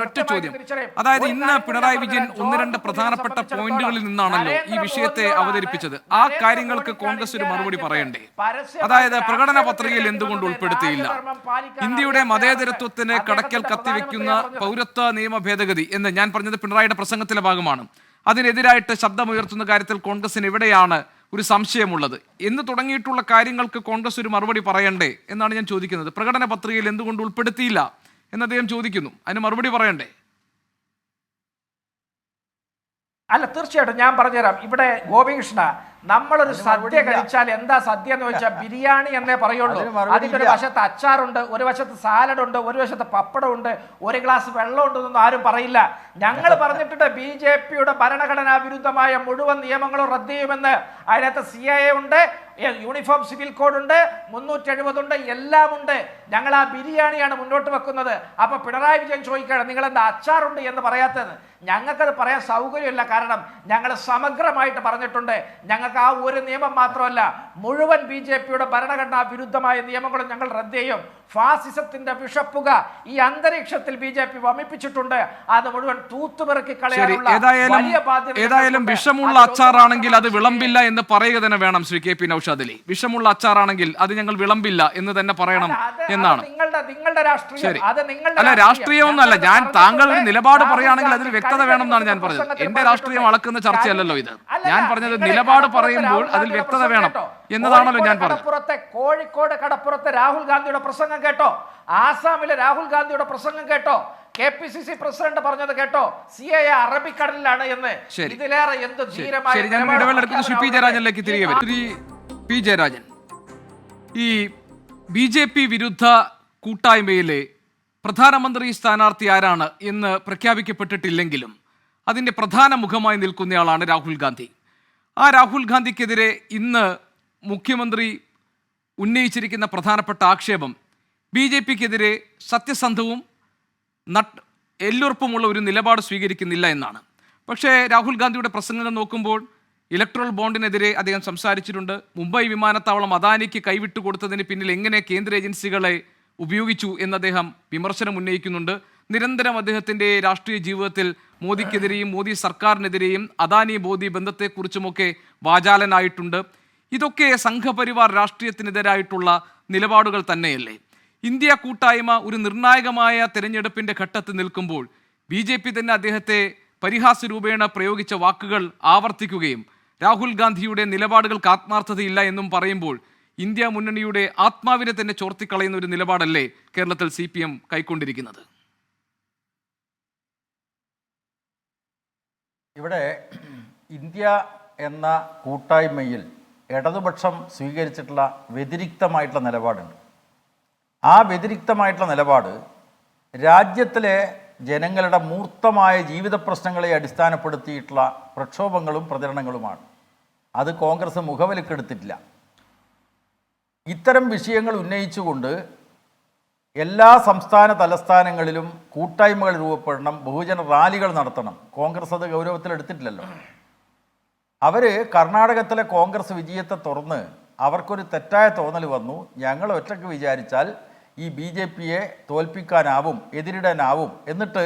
ഒറ്റ ചോദ്യം. അതായത് ഇന്ന് പിണറായി വിജയൻ 1-2 പ്രധാനപ്പെട്ട പോയിന്റുകളിൽ നിന്നാണല്ലോ ഈ വിഷയത്തെ അവതരിപ്പിച്ചത്. ആ കാര്യങ്ങൾക്ക് കോൺഗ്രസ് ഒരു മറുപടി പറയണ്ടേ? അതായത് പ്രകടന പത്രികയിൽ എന്തുകൊണ്ട് ഉൾപ്പെടുത്തിയില്ല? ഇന്ത്യയുടെ മതേതരത്വത്തിന് കടക്കൽ കത്തിവെക്കുന്ന പൗരത്വ നിയമ ഭേദഗതി എന്ന് ഞാൻ പറഞ്ഞത് പിണറായിയുടെ പ്രസംഗത്തിലെ ഭാഗമാണ്. അതിനെതിരായിട്ട് ശബ്ദമുയർത്തുന്ന കാര്യത്തിൽ കോൺഗ്രസിന് എവിടെയാണ് ഒരു സംശയമുള്ളത് എന്ന് തുടങ്ങിയിട്ടുള്ള കാര്യങ്ങൾക്ക് കോൺഗ്രസ് ഒരു മറുപടി പറയണ്ടേ എന്നാണ് ഞാൻ ചോദിക്കുന്നത്. പ്രകടന പത്രികയിൽ എന്തുകൊണ്ട് ഉൾപ്പെടുത്തിയില്ല എന്ന് അദ്ദേഹം ചോദിക്കുന്നു, അതിന് മറുപടി പറയണ്ടേ? അല്ല, തീർച്ചയായിട്ടും ഞാൻ പറഞ്ഞുതരാം. ഇവിടെ ഗോപികൃഷ്ണ, നമ്മളൊരു സദ്യ കഴിച്ചാൽ എന്താ സദ്യ എന്ന് ചോദിച്ചാൽ ബിരിയാണി എന്നേ പറയുള്ളൂ. അതിൻ്റെ ഒരു വശത്ത് അച്ചാറുണ്ട്, ഒരു വശത്ത് സാലഡ് ഉണ്ട്, ഒരു വശത്ത് പപ്പടം ഉണ്ട്, ഒരു ഗ്ലാസ് വെള്ളം ഉണ്ടെന്നൊന്നും ആരും പറയില്ല. ഞങ്ങൾ പറഞ്ഞിട്ടുണ്ട് BJP-യുടെ ഭരണഘടനാ വിരുദ്ധമായ മുഴുവൻ നിയമങ്ങളും റദ്ദ് ചെയ്യുമെന്ന്. അതിനകത്ത് CAA ഉണ്ട്, യൂണിഫോം സിവിൽ കോഡ് ഉണ്ട്, 370 ഉണ്ട്, എല്ലാം ഉണ്ട്. ഞങ്ങൾ ആ ബിരിയാണിയാണ് മുന്നോട്ട് വെക്കുന്നത്. അപ്പൊ പിണറായി വിജയൻ ചോദിക്കുകയാണ് നിങ്ങൾ എന്താ അച്ചാറുണ്ട് എന്ന് പറയാത്തത്. ഞങ്ങൾക്കത് പറയാൻ സൗകര്യമില്ല. കാരണം ഞങ്ങൾ സമഗ്രമായിട്ട് പറഞ്ഞിട്ടുണ്ട്. ഞങ്ങൾക്ക് ആ ഒരു നിയമം മാത്രമല്ല, മുഴുവൻ BJPയുടെ ഭരണഘടനാ വിരുദ്ധമായ നിയമങ്ങളും ഞങ്ങൾ റദ്ദ് ചെയ്യും. ഫാസിസത്തിന്റെ വിഷപ്പുക ഈ അന്തരീക്ഷത്തിൽ BJP വമിപ്പിച്ചിട്ടുണ്ട്. അത് മുഴുവൻ തൂത്തുപെറുക്കി കളയാനുള്ള വലിയ ബാധ്യത. ഏതായാലും വിഷമുള്ള അച്ചാറാണെങ്കിൽ അത് വിളമ്പില്ല എന്ന് പറയുക തന്നെ വേണം ശ്രീ KP നൗഷാദ് അലി. വിഷമുള്ള അച്ചാറാണെങ്കിൽ അത് ഞങ്ങൾ വിളമ്പില്ല എന്ന് തന്നെ പറയണം എന്നാണ്. നിങ്ങളുടെ രാഷ്ട്രീയം, അത് നിങ്ങളുടെ അല്ല, രാഷ്ട്രീയമൊന്നുമല്ല. ഞാൻ താങ്കൾ ഒരു നിലപാട് പറയുകയാണെങ്കിൽ അതിൽ വ്യക്തത വേണം എന്നാണ് ഞാൻ പറഞ്ഞത്. എന്റെ രാഷ്ട്രീയം അളക്കുന്ന ചർച്ചയല്ലല്ലോ ഇത്. ഞാൻ പറഞ്ഞത് നിലപാട് പറയുമ്പോൾ അതിൽ വ്യക്തത വേണം എന്നതാണല്ലോ ഞാൻ പറഞ്ഞത്. കോഴിക്കോട് കടപ്പുറത്തെ രാഹുൽ ഗാന്ധിയുടെ പ്രസംഗം കേട്ടോ? ആസാമിലെ രാഹുൽ ഗാന്ധിയുടെ പ്രസംഗം കേട്ടോ? KPCC പ്രസിഡന്റ് പറഞ്ഞത് കേട്ടോ? CAA അറബിക്കടലിലാണ് എന്ന്. ഇതിലേറെ എന്ത് ധീരമായ പി ജയരാജനിലേക്ക് തിരികെ വരും. പി ജയരാജൻ, ഈ BJP വിരുദ്ധ കൂട്ടായ്മയിലെ പ്രധാനമന്ത്രി സ്ഥാനാർത്ഥി ആരാണ് എന്ന് പ്രഖ്യാപിക്കപ്പെട്ടിട്ടില്ലെങ്കിലും അതിൻ്റെ പ്രധാന മുഖമായി നിൽക്കുന്നയാളാണ് രാഹുൽ ഗാന്ധി. ആ രാഹുൽ ഗാന്ധിക്കെതിരെ ഇന്ന് മുഖ്യമന്ത്രി ഉന്നയിച്ചിരിക്കുന്ന പ്രധാനപ്പെട്ട ആക്ഷേപം BJPക്കെതിരെ സത്യസന്ധവും എല്ലുറപ്പുമുള്ള ഒരു നിലപാട് സ്വീകരിക്കുന്നില്ല എന്നാണ്. പക്ഷേ രാഹുൽ ഗാന്ധിയുടെ പ്രസംഗങ്ങൾ നോക്കുമ്പോൾ ഇലക്ട്രൽ ബോണ്ടിനെതിരെ അദ്ദേഹം സംസാരിച്ചിട്ടുണ്ട്. മുംബൈ വിമാനത്താവളം അദാനിക്ക് കൈവിട്ടുകൊടുത്തതിന് പിന്നിൽ എങ്ങനെ കേന്ദ്ര ഏജൻസികളെ ഉപയോഗിച്ചു എന്ന് അദ്ദേഹം വിമർശനം ഉന്നയിക്കുന്നുണ്ട്. നിരന്തരം അദ്ദേഹത്തിൻ്റെ രാഷ്ട്രീയ ജീവിതത്തിൽ മോദിക്കെതിരെയും മോദി സർക്കാരിനെതിരെയും അദാനി മോദി ബന്ധത്തെക്കുറിച്ചുമൊക്കെ വാചാലനായിട്ടുണ്ട്. ഇതൊക്കെ സംഘപരിവാർ രാഷ്ട്രീയത്തിനെതിരായിട്ടുള്ള നിലപാടുകൾ തന്നെയല്ലേ? ഇന്ത്യ കൂട്ടായ്മ ഒരു നിർണായകമായ തെരഞ്ഞെടുപ്പിൻ്റെ ഘട്ടത്തിൽ നിൽക്കുമ്പോൾ BJP തന്നെ അദ്ദേഹത്തെ പരിഹാസരൂപേണ പ്രയോഗിച്ച വാക്കുകൾ ആവർത്തിക്കുകയും രാഹുൽ ഗാന്ധിയുടെ നിലപാടുകൾക്ക് ആത്മാർത്ഥതയില്ല എന്നും പറയുമ്പോൾ ഇന്ത്യ മുന്നണിയുടെ ആത്മാവിനെ തന്നെ ചോർത്തിക്കളയുന്ന ഒരു നിലപാടല്ലേ കേരളത്തിൽ CPM കൈക്കൊണ്ടിരിക്കുന്നത്? ഇവിടെ ഇന്ത്യ എന്ന കൂട്ടായ്മയിൽ ഇടതുപക്ഷം സ്വീകരിച്ചിട്ടുള്ള വ്യതിരിക്തമായിട്ടുള്ള നിലപാടുണ്ട്. ആ വ്യതിരിക്തമായിട്ടുള്ള നിലപാട് രാജ്യത്തിലെ ജനങ്ങളുടെ മൂർത്തമായ ജീവിത പ്രശ്നങ്ങളെ അടിസ്ഥാനപ്പെടുത്തിയിട്ടുള്ള പ്രക്ഷോഭങ്ങളും പ്രചരണങ്ങളുമാണ്. അത് കോൺഗ്രസ് മുഖവിലക്കെടുത്തിട്ടില്ല. ഇത്തരം വിഷയങ്ങൾ ഉന്നയിച്ചുകൊണ്ട് എല്ലാ സംസ്ഥാന തലസ്ഥാനങ്ങളിലും കൂട്ടായ്മകൾ രൂപപ്പെടണം, ബഹുജന റാലികൾ നടത്തണം. കോൺഗ്രസ് അത് ഗൗരവത്തിലെടുത്തിട്ടില്ലല്ലോ. അവർ കർണാടകത്തിലെ കോൺഗ്രസ് വിജയത്തെ തുറന്ന് അവർക്കൊരു തെറ്റായ തോന്നൽ വന്നു. ഞങ്ങൾ ഒറ്റയ്ക്ക് വിചാരിച്ചാൽ ഈ BJPയെ തോൽപ്പിക്കാനാവും, എതിരിടാനാവും. എന്നിട്ട്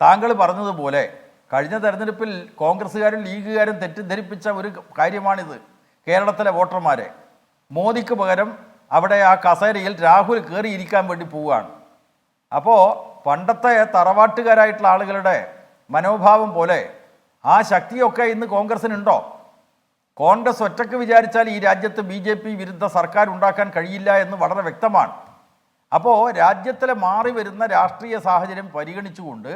താങ്കൾ പറഞ്ഞതുപോലെ കഴിഞ്ഞ തെരഞ്ഞെടുപ്പിൽ കോൺഗ്രസ്സുകാരും ലീഗുകാരും തെറ്റിദ്ധരിപ്പിച്ച ഒരു കാര്യമാണിത്. കേരളത്തിലെ വോട്ടർമാരെ മോദിക്ക് പകരം അവിടെ ആ കസേരയിൽ രാഹുൽ കയറിയിരിക്കാൻ വേണ്ടി പോവുകയാണ്. അപ്പോൾ പണ്ടത്തെ തറവാട്ടുകാരായിട്ടുള്ള ആളുകളുടെ മനോഭാവം പോലെ ആ ശക്തിയൊക്കെ ഇന്ന് കോൺഗ്രസ്സിനുണ്ടോ? കോൺഗ്രസ് ഒറ്റയ്ക്ക് വിചാരിച്ചാൽ ഈ രാജ്യത്ത് BJP വിരുദ്ധ സർക്കാർ ഉണ്ടാക്കാൻ കഴിയില്ല എന്ന് വളരെ വ്യക്തമാണ്. അപ്പോൾ രാജ്യത്തിലെ മാറി വരുന്ന രാഷ്ട്രീയ സാഹചര്യം പരിഗണിച്ചുകൊണ്ട്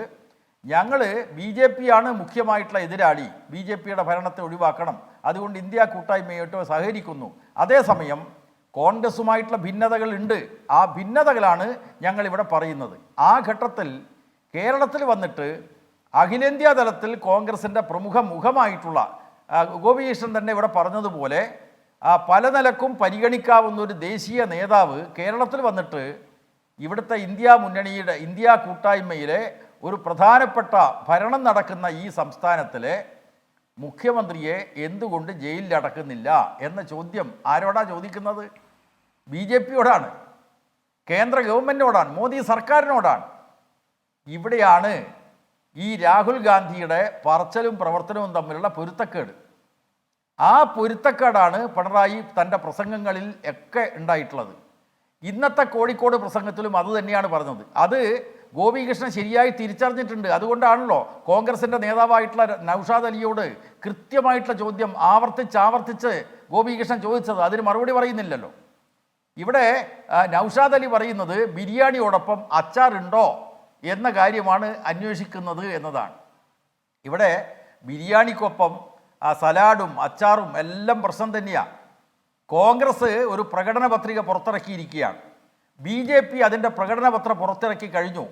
ഞങ്ങൾ BJP ആണ് മുഖ്യമായിട്ടുള്ള എതിരാളി, BJPയുടെ ഭരണത്തെ ഒഴിവാക്കണം, അതുകൊണ്ട് ഇന്ത്യ കൂട്ടായ്മയായിട്ട് സഹകരിക്കുന്നു. അതേസമയം കോൺഗ്രസുമായിട്ടുള്ള ഭിന്നതകൾ ഉണ്ട്. ആ ഭിന്നതകളാണ് ഞങ്ങളിവിടെ പറയുന്നത്. ആ ഘട്ടത്തിൽ കേരളത്തിൽ വന്നിട്ട് അഖിലേന്ത്യാ തലത്തിൽ കോൺഗ്രസിൻ്റെ പ്രമുഖ മുഖമായിട്ടുള്ള ഗോപികൃഷ്ണൻ തന്നെ ഇവിടെ പറഞ്ഞതുപോലെ പല നിലക്കും പരിഗണിക്കാവുന്ന ഒരു ദേശീയ നേതാവ് കേരളത്തിൽ വന്നിട്ട് ഇവിടുത്തെ ഇന്ത്യ കൂട്ടായ്മയിലെ ഒരു പ്രധാനപ്പെട്ട ഭരണം നടക്കുന്ന ഈ സംസ്ഥാനത്തിലെ മുഖ്യമന്ത്രിയെ എന്തുകൊണ്ട് ജയിലിൽ അടക്കുന്നില്ല എന്ന ചോദ്യം ആരോടാ ചോദിക്കുന്നത്? BJPയോടാണ്, കേന്ദ്ര ഗവൺമെൻറ്റിനോടാണ്, മോദി സർക്കാരിനോടാണ്. ഇവിടെയാണ് ഈ രാഹുൽ ഗാന്ധിയുടെ പറച്ചലും പ്രവർത്തനവും തമ്മിലുള്ള പൊരുത്തക്കേട്. ആ പൊരുത്തക്കേടാണ് പിണറായി തൻ്റെ പ്രസംഗങ്ങളിൽ ഒക്കെ ഉണ്ടായിട്ടുള്ളത്. ഇന്നത്തെ കോഴിക്കോട് പ്രസംഗത്തിലും അത് തന്നെയാണ് പറഞ്ഞത്. അത് ഗോപികൃഷ്ണൻ ശരിയായി തിരിച്ചറിഞ്ഞിട്ടുണ്ട്. അതുകൊണ്ടാണല്ലോ കോൺഗ്രസിൻ്റെ നേതാവായിട്ടുള്ള നൗഷാദ് അലിയോട് കൃത്യമായിട്ടുള്ള ചോദ്യം ആവർത്തിച്ച് ഗോപികൃഷ്ണൻ ചോദിച്ചത്. അതിന് മറുപടി പറയുന്നില്ലല്ലോ. ഇവിടെ നൗഷാദ് അലി പറയുന്നത് ബിരിയാണിയോടൊപ്പം അച്ചാറുണ്ടോ എന്ന കാര്യമാണ് അന്വേഷിക്കുന്നത് എന്നതാണ്. ഇവിടെ ബിരിയാണിക്കൊപ്പം സലാഡും അച്ചാറും എല്ലാം പ്രശ്നം തന്നെയാണ്. കോൺഗ്രസ് ഒരു പ്രകടന പത്രിക പുറത്തിറക്കിയിരിക്കുകയാണ്. BJP അതിൻ്റെ പ്രകടന പത്രം പുറത്തിറക്കി കഴിഞ്ഞു.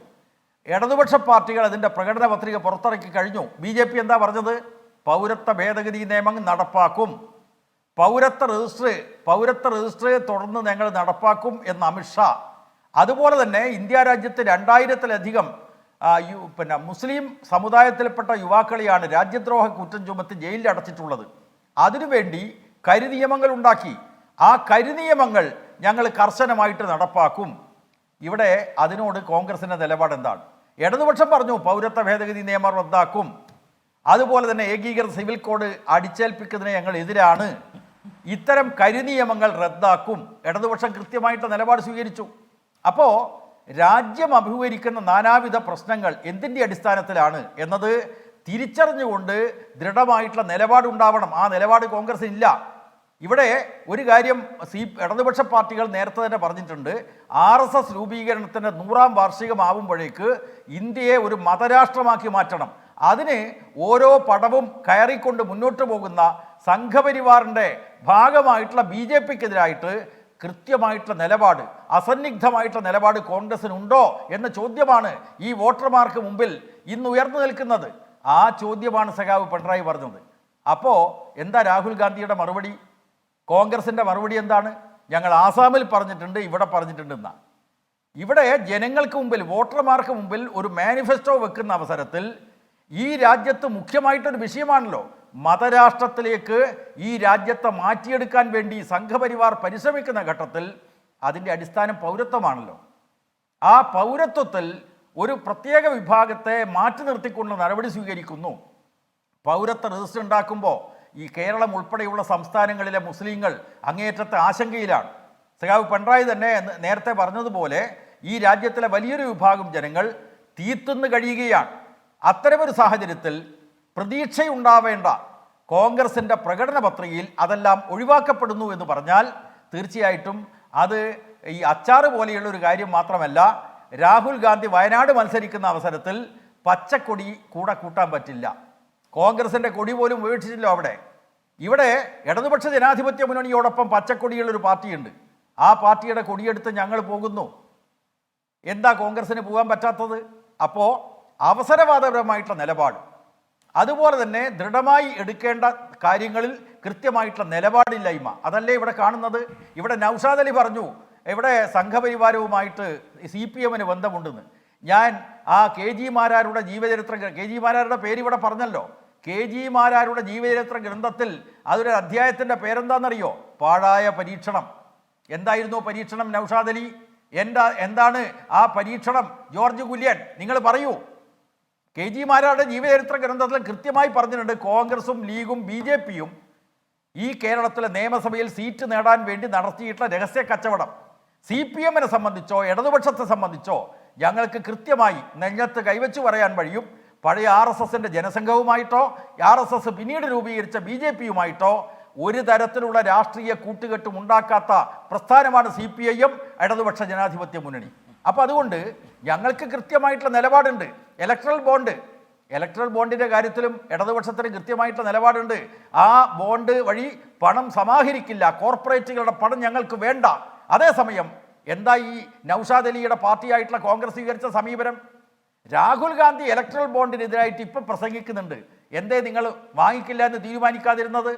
ഇടതുപക്ഷ പാർട്ടികൾ അതിൻ്റെ പ്രകടന പത്രിക പുറത്തിറക്കി കഴിഞ്ഞു. BJP എന്താ പറഞ്ഞത്? പൗരത്വ ഭേദഗതി നിയമം നടപ്പാക്കും. പൗരത്വ രജിസ്റ്റർ തുടർന്ന് ഞങ്ങൾ നടപ്പാക്കും എന്ന് അമിത്ഷാ. അതുപോലെ തന്നെ ഇന്ത്യ രാജ്യത്ത് 2000-ത്തിലധികം മുസ്ലിം സമുദായത്തിൽപ്പെട്ട യുവാക്കളെയാണ് രാജ്യദ്രോഹ കുറ്റം ചുമത്തി ജയിലിൽ അടച്ചിട്ടുള്ളത്. അതിനുവേണ്ടി കരിനിയമങ്ങൾ ഉണ്ടാക്കി. ആ കരിനിയമങ്ങൾ ഞങ്ങൾ കർശനമായിട്ട് നടപ്പാക്കും. ഇവിടെ അതിനോട് കോൺഗ്രസിൻ്റെ നിലപാട് എന്താണ്? ഇടതുപക്ഷം പറഞ്ഞു പൗരത്വ ഭേദഗതി നിയമം റദ്ദാക്കും, അതുപോലെ തന്നെ ഏകീകൃത സിവിൽ കോഡ് അടിച്ചേൽപ്പിക്കുന്നതിന് ഞങ്ങൾ എതിരാണ്, ഇത്തരം കരിനിയമങ്ങൾ റദ്ദാക്കും. ഇടതുപക്ഷം കൃത്യമായിട്ട് നിലപാട് സ്വീകരിച്ചു. അപ്പോൾ രാജ്യം അഭിമുഖീകരിക്കുന്ന നാനാവിധ പ്രശ്നങ്ങൾ എന്തിൻ്റെ അടിസ്ഥാനത്തിലാണ് എന്നത് തിരിച്ചറിഞ്ഞുകൊണ്ട് ദൃഢമായിട്ടുള്ള നിലപാടുണ്ടാവണം. ആ നിലപാട് കോൺഗ്രസിനില്ല. ഇവിടെ ഒരു കാര്യം ഇടതുപക്ഷ പാർട്ടികൾ നേരത്തെ തന്നെ പറഞ്ഞിട്ടുണ്ട്, RSS രൂപീകരണത്തിൻ്റെ 100ാം വാർഷികമാവുമ്പോഴേക്ക് ഇന്ത്യയെ ഒരു മതരാഷ്ട്രമാക്കി മാറ്റണം. അതിന് ഓരോ പടവും കയറിക്കൊണ്ട് മുന്നോട്ട് പോകുന്ന സംഘപരിവാറിൻ്റെ ഭാഗമായിട്ടുള്ള BJPക്കെതിരായിട്ട് കൃത്യമായിട്ടുള്ള നിലപാട്, അസന്നിഗ്ധമായിട്ടുള്ള നിലപാട് കോൺഗ്രസിനുണ്ടോ എന്ന ചോദ്യമാണ് ഈ വോട്ടർമാർക്ക് മുമ്പിൽ ഇന്ന് ഉയർന്നു നിൽക്കുന്നത്. ആ ചോദ്യമാണ് സഖാവ് പിണറായി പറഞ്ഞത്. അപ്പോൾ എന്താ രാഹുൽ ഗാന്ധിയുടെ മറുപടി? കോൺഗ്രസിൻ്റെ മറുപടി എന്താണ്? ഞങ്ങൾ ആസാമിൽ പറഞ്ഞിട്ടുണ്ട്, ഇവിടെ പറഞ്ഞിട്ടുണ്ടെന്നാ. ഇവിടെ ജനങ്ങൾക്ക് മുമ്പിൽ, വോട്ടർമാർക്ക് മുമ്പിൽ ഒരു മാനിഫെസ്റ്റോ വെക്കുന്ന അവസരത്തിൽ ഈ രാജ്യത്ത് മുഖ്യമായിട്ടൊരു വിഷയമാണല്ലോ മതരാഷ്ട്രത്തിലേക്ക് ഈ രാജ്യത്തെ മാറ്റിയെടുക്കാൻ വേണ്ടി സംഘപരിവാർ പരിശ്രമിക്കുന്ന ഘട്ടത്തിൽ അതിൻ്റെ അടിസ്ഥാനം പൗരത്വമാണല്ലോ. ആ പൗരത്വത്തിൽ ഒരു പ്രത്യേക വിഭാഗത്തെ മാറ്റി നിർത്തിക്കൊണ്ട് നടപടി സ്വീകരിക്കുന്നു. പൗരത്വ രജിസ്റ്റർ ഉണ്ടാക്കുമ്പോൾ ഈ കേരളം ഉൾപ്പെടെയുള്ള സംസ്ഥാനങ്ങളിലെ മുസ്ലിങ്ങൾ അങ്ങേയറ്റത്തെ ആശങ്കയിലാണ്. സഖാവ് പിണറായി തന്നെ നേരത്തെ പറഞ്ഞതുപോലെ ഈ രാജ്യത്തിലെ വലിയൊരു വിഭാഗം ജനങ്ങൾ തീത്തുന്ന് കഴിയുകയാണ്. അത്തരമൊരു സാഹചര്യത്തിൽ പ്രതീക്ഷയുണ്ടാവേണ്ട കോൺഗ്രസിൻ്റെ പ്രകടന പത്രികയിൽ അതെല്ലാം ഒഴിവാക്കപ്പെടുന്നു എന്ന് പറഞ്ഞാൽ തീർച്ചയായിട്ടും അത് ഈ അച്ചാറ് പോലെയുള്ള ഒരു കാര്യം മാത്രമല്ല. രാഹുൽ ഗാന്ധി വയനാട് മത്സരിക്കുന്ന അവസരത്തിൽ പച്ചക്കൊടി കൂടെ കൂട്ടാൻ പറ്റില്ല. കോൺഗ്രസിൻ്റെ കൊടി പോലും ഉപേക്ഷിച്ചില്ല അവിടെ. ഇവിടെ ഇടതുപക്ഷ ജനാധിപത്യ മുന്നണിയോടൊപ്പം പച്ചക്കൊടിയുള്ളൊരു പാർട്ടിയുണ്ട്. ആ പാർട്ടിയുടെ കൊടിയെടുത്ത് ഞങ്ങൾ പോകുന്നു. എന്താ കോൺഗ്രസിന് പോകാൻ പറ്റാത്തത്? അപ്പോൾ അവസരവാദപരമായിട്ടുള്ള നിലപാട്, അതുപോലെ തന്നെ ദൃഢമായി എടുക്കേണ്ട കാര്യങ്ങളിൽ കൃത്യമായിട്ടുള്ള നിലപാടില്ലായ്മ, അതല്ലേ ഇവിടെ കാണുന്നത്. ഇവിടെ നൗഷാദ് അലി പറഞ്ഞു ഇവിടെ സംഘപരിവാരവുമായിട്ട് CPM-ന് ബന്ധമുണ്ടെന്ന്. ഞാൻ ആ KG മാരാരുടെ ജീവചരിത്ര, KG മാരാരുടെ പേര് ഇവിടെ പറഞ്ഞല്ലോ, KG മാരാരുടെ ജീവചരിത്ര ഗ്രന്ഥത്തിൽ അതൊരു അധ്യായത്തിൻ്റെ പേരെന്താണെന്നറിയോ? പാഴായ പരീക്ഷണം. എന്തായിരുന്നു പരീക്ഷണം നൗഷാദ് അലി? എന്താണ് ആ പരീക്ഷണം? ജോർജ് കുര്യൻ നിങ്ങൾ പറയൂ. KG മാരാരുടെ ജീവചരിത്ര ഗ്രന്ഥത്തിൽ കൃത്യമായി പറഞ്ഞിട്ടുണ്ട് കോൺഗ്രസും ലീഗും BJPയും ഈ കേരളത്തിലെ നിയമസഭയിൽ സീറ്റ് നേടാൻ വേണ്ടി നടത്തിയിട്ടുള്ള രഹസ്യ കച്ചവടം CPM-നെ സംബന്ധിച്ചോ ഇടതുപക്ഷത്തെ സംബന്ധിച്ചോ ഞങ്ങൾക്ക് കൃത്യമായി നെഞ്ഞത്ത് കൈവച്ചു പറയാൻ കഴിയും. പഴയ RSSൻ്റെ ജനസംഘവുമായിട്ടോ RSS പിന്നീട് രൂപീകരിച്ച BJPയുമായിട്ടോ ഒരു തരത്തിലുള്ള രാഷ്ട്രീയ കൂട്ടുകെട്ടും ഉണ്ടാക്കാത്ത പ്രസ്ഥാനമാണ് CPIM, ഇടതുപക്ഷ ജനാധിപത്യ മുന്നണി. അപ്പോൾ അതുകൊണ്ട് ഞങ്ങൾക്ക് കൃത്യമായിട്ടുള്ള നിലപാടുണ്ട്. ഇലക്ട്രൽ ബോണ്ടിൻ്റെ കാര്യത്തിലും ഇടതുപക്ഷത്തിന് കൃത്യമായിട്ടുള്ള നിലപാടുണ്ട്. ആ ബോണ്ട് വഴി പണം സമാഹരിക്കില്ല, കോർപ്പറേറ്റുകളുടെ പണം ഞങ്ങൾക്ക് വേണ്ട. അതേസമയം എന്താ ഈ നൗഷാദ് അലിയുടെ പാർട്ടിയായിട്ടുള്ള കോൺഗ്രസ് സ്വീകരിച്ച സമീപനം? രാഹുൽ ഗാന്ധി ഇലക്ട്രൽ ബോണ്ടിനെതിരായിട്ട് ഇപ്പം പ്രസംഗിക്കുന്നുണ്ട്. എന്തേ നിങ്ങൾ വാങ്ങിക്കില്ല എന്ന് തീരുമാനിക്കാതിരുന്നത്?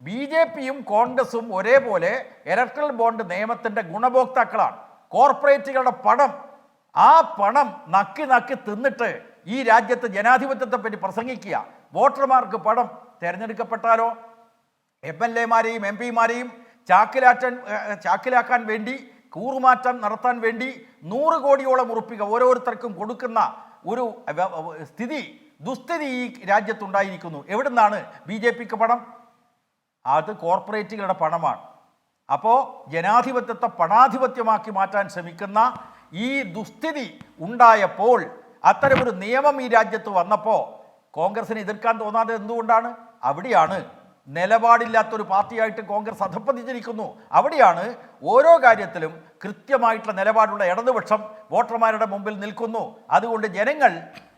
BJPയും കോൺഗ്രസും ഒരേപോലെ ഇലക്ട്രൽ ബോണ്ട് നിയമത്തിൻ്റെ ഗുണഭോക്താക്കളാണ്. കോർപ്പറേറ്റുകളുടെ പണം, ആ പണം നക്കി തിന്നിട്ട് ഈ രാജ്യത്ത് ജനാധിപത്യത്തെ പറ്റി പ്രസംഗിക്കുക. വോട്ടർമാർക്ക് പണം തിരഞ്ഞെടുക്കപ്പെട്ടാലോ MLA-മാരെയും MP-മാരെയും ചാക്കിലാക്കാൻ വേണ്ടി, കൂറുമാറ്റം നടത്താൻ വേണ്ടി 100 കോടിയോളം ഉറുപ്പിക ഓരോരുത്തർക്കും കൊടുക്കുന്ന ഒരു ദുസ്ഥിതി ഈ രാജ്യത്തുണ്ടായിരിക്കുന്നു. എവിടുന്നാണ് BJPക്ക് പണം? അത് കോർപ്പറേറ്റുകളുടെ പണമാണ്. അപ്പോൾ ജനാധിപത്യത്തെ പണാധിപത്യമാക്കി മാറ്റാൻ ശ്രമിക്കുന്ന ഈ ദുസ്ഥിതി ഉണ്ടായപ്പോൾ, അത്തരമൊരു നിയമം ഈ രാജ്യത്ത് വന്നപ്പോൾ കോൺഗ്രസിന് എതിർക്കാൻ തോന്നാതെ എന്തുകൊണ്ടാണ്? അവിടെയാണ് നിലപാടില്ലാത്തൊരു പാർട്ടിയായിട്ട് കോൺഗ്രസ് അധപ്പതിച്ചിരിക്കുന്നു. അവിടെയാണ് ഓരോ കാര്യത്തിലും കൃത്യമായിട്ടുള്ള നിലപാടുള്ള ഇടതുപക്ഷം വോട്ടർമാരുടെ മുമ്പിൽ നിൽക്കുന്നു. അതുകൊണ്ട് ജനങ്ങൾ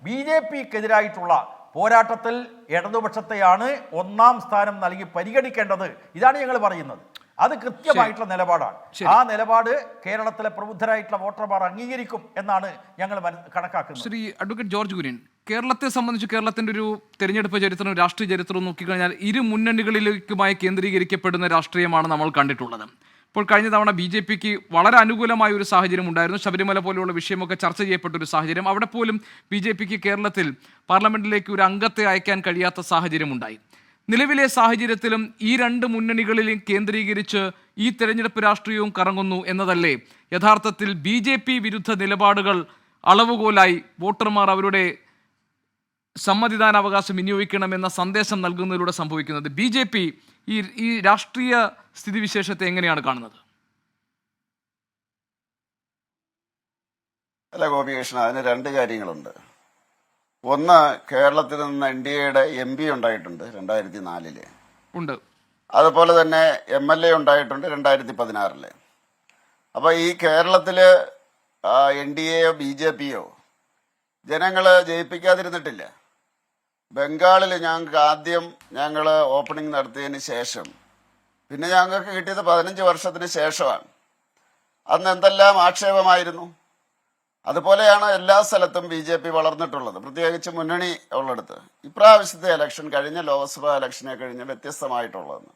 BJPക്കെതിരായിട്ടുള്ള പോരാട്ടത്തിൽ ഇടതുപക്ഷത്തെയാണ് 1ാം സ്ഥാനം നൽകി പരിഗണിക്കേണ്ടത്. ഇതാണ് ഞങ്ങൾ പറയുന്നത്. അത് കൃത്യമായിട്ടുള്ള നിലപാടാണ്. ആ നിലപാട് കേരളത്തിലെ പ്രബുദ്ധരായിട്ടുള്ള വോട്ടർമാർ അംഗീകരിക്കും എന്നാണ് ഞങ്ങൾ കണക്കാക്കുന്നത്. ശ്രീ അഡ്വക്കേറ്റ് ജോർജ് കുര്യൻ, കേരളത്തെ സംബന്ധിച്ച് കേരളത്തിൻ്റെ ഒരു തെരഞ്ഞെടുപ്പ് ചരിത്രവും രാഷ്ട്രീയ ചരിത്രവും നോക്കിക്കഴിഞ്ഞാൽ ഇരു മുന്നണികളിലേക്കുമായി കേന്ദ്രീകരിക്കപ്പെടുന്ന രാഷ്ട്രീയമാണ് നമ്മൾ കണ്ടിട്ടുള്ളത്. ഇപ്പോൾ കഴിഞ്ഞ തവണ BJPക്ക് വളരെ അനുകൂലമായ ഒരു സാഹചര്യം ഉണ്ടായിരുന്നു. ശബരിമല പോലെയുള്ള വിഷയമൊക്കെ ചർച്ച ചെയ്യപ്പെട്ട ഒരു സാഹചര്യം. അവിടെ പോലും BJPക്ക് കേരളത്തിൽ പാർലമെന്റിലേക്ക് ഒരു അംഗത്തെ അയക്കാൻ കഴിയാത്ത സാഹചര്യം ഉണ്ടായി. നിലവിലെ സാഹചര്യത്തിലും ഈ രണ്ട് മുന്നണികളിലും കേന്ദ്രീകരിച്ച് ഈ തെരഞ്ഞെടുപ്പ് രാഷ്ട്രീയവും കറങ്ങുന്നു എന്നതല്ലേ യഥാർത്ഥത്തിൽ BJP വിരുദ്ധ നിലപാടുകൾ അളവുകോലായി വോട്ടർമാർ അവരുടെ സമ്മതിദാനാവകാശം വിനിയോഗിക്കണമെന്ന സന്ദേശം നൽകുന്നതിലൂടെ സംഭവിക്കുന്നത്? BJP ഈ രാഷ്ട്രീയ സ്ഥിതിവിശേഷത്തെ എങ്ങനെയാണ് കാണുന്നത്? അല്ല ഗോപികൃഷ്ണ, അതിന് രണ്ട് കാര്യങ്ങളുണ്ട്. ഒന്ന്, കേരളത്തിൽ നിന്ന് NDAയുടെ MP ഉണ്ടായിട്ടുണ്ട് 2004 ഉണ്ട്. അതുപോലെ തന്നെ MLA ഉണ്ടായിട്ടുണ്ട് 2016. അപ്പോൾ ഈ കേരളത്തില് NDAയോ BJPയോ ജനങ്ങൾ ജയിപ്പിക്കാതിരുന്നിട്ടില്ല. ബംഗാളിൽ ഞങ്ങൾക്ക് ആദ്യം ഞങ്ങൾ ഓപ്പണിംഗ് നടത്തിയതിന് ശേഷം പിന്നെ ഞങ്ങൾക്ക് കിട്ടിയത് 15 വർഷത്തിന് ശേഷമാണ്. അന്ന് എന്തെല്ലാം ആക്ഷേപമായിരുന്നു. അതുപോലെയാണ് എല്ലാ സ്ഥലത്തും BJP വളർന്നിട്ടുള്ളത്, പ്രത്യേകിച്ച് മുന്നണി ഉള്ളിടത്ത്. ഇപ്രാവശ്യത്തെ ഇലക്ഷൻ കഴിഞ്ഞ ലോക്സഭാ ഇലക്ഷനെ കഴിഞ്ഞ് വ്യത്യസ്തമായിട്ടുള്ളതെന്ന്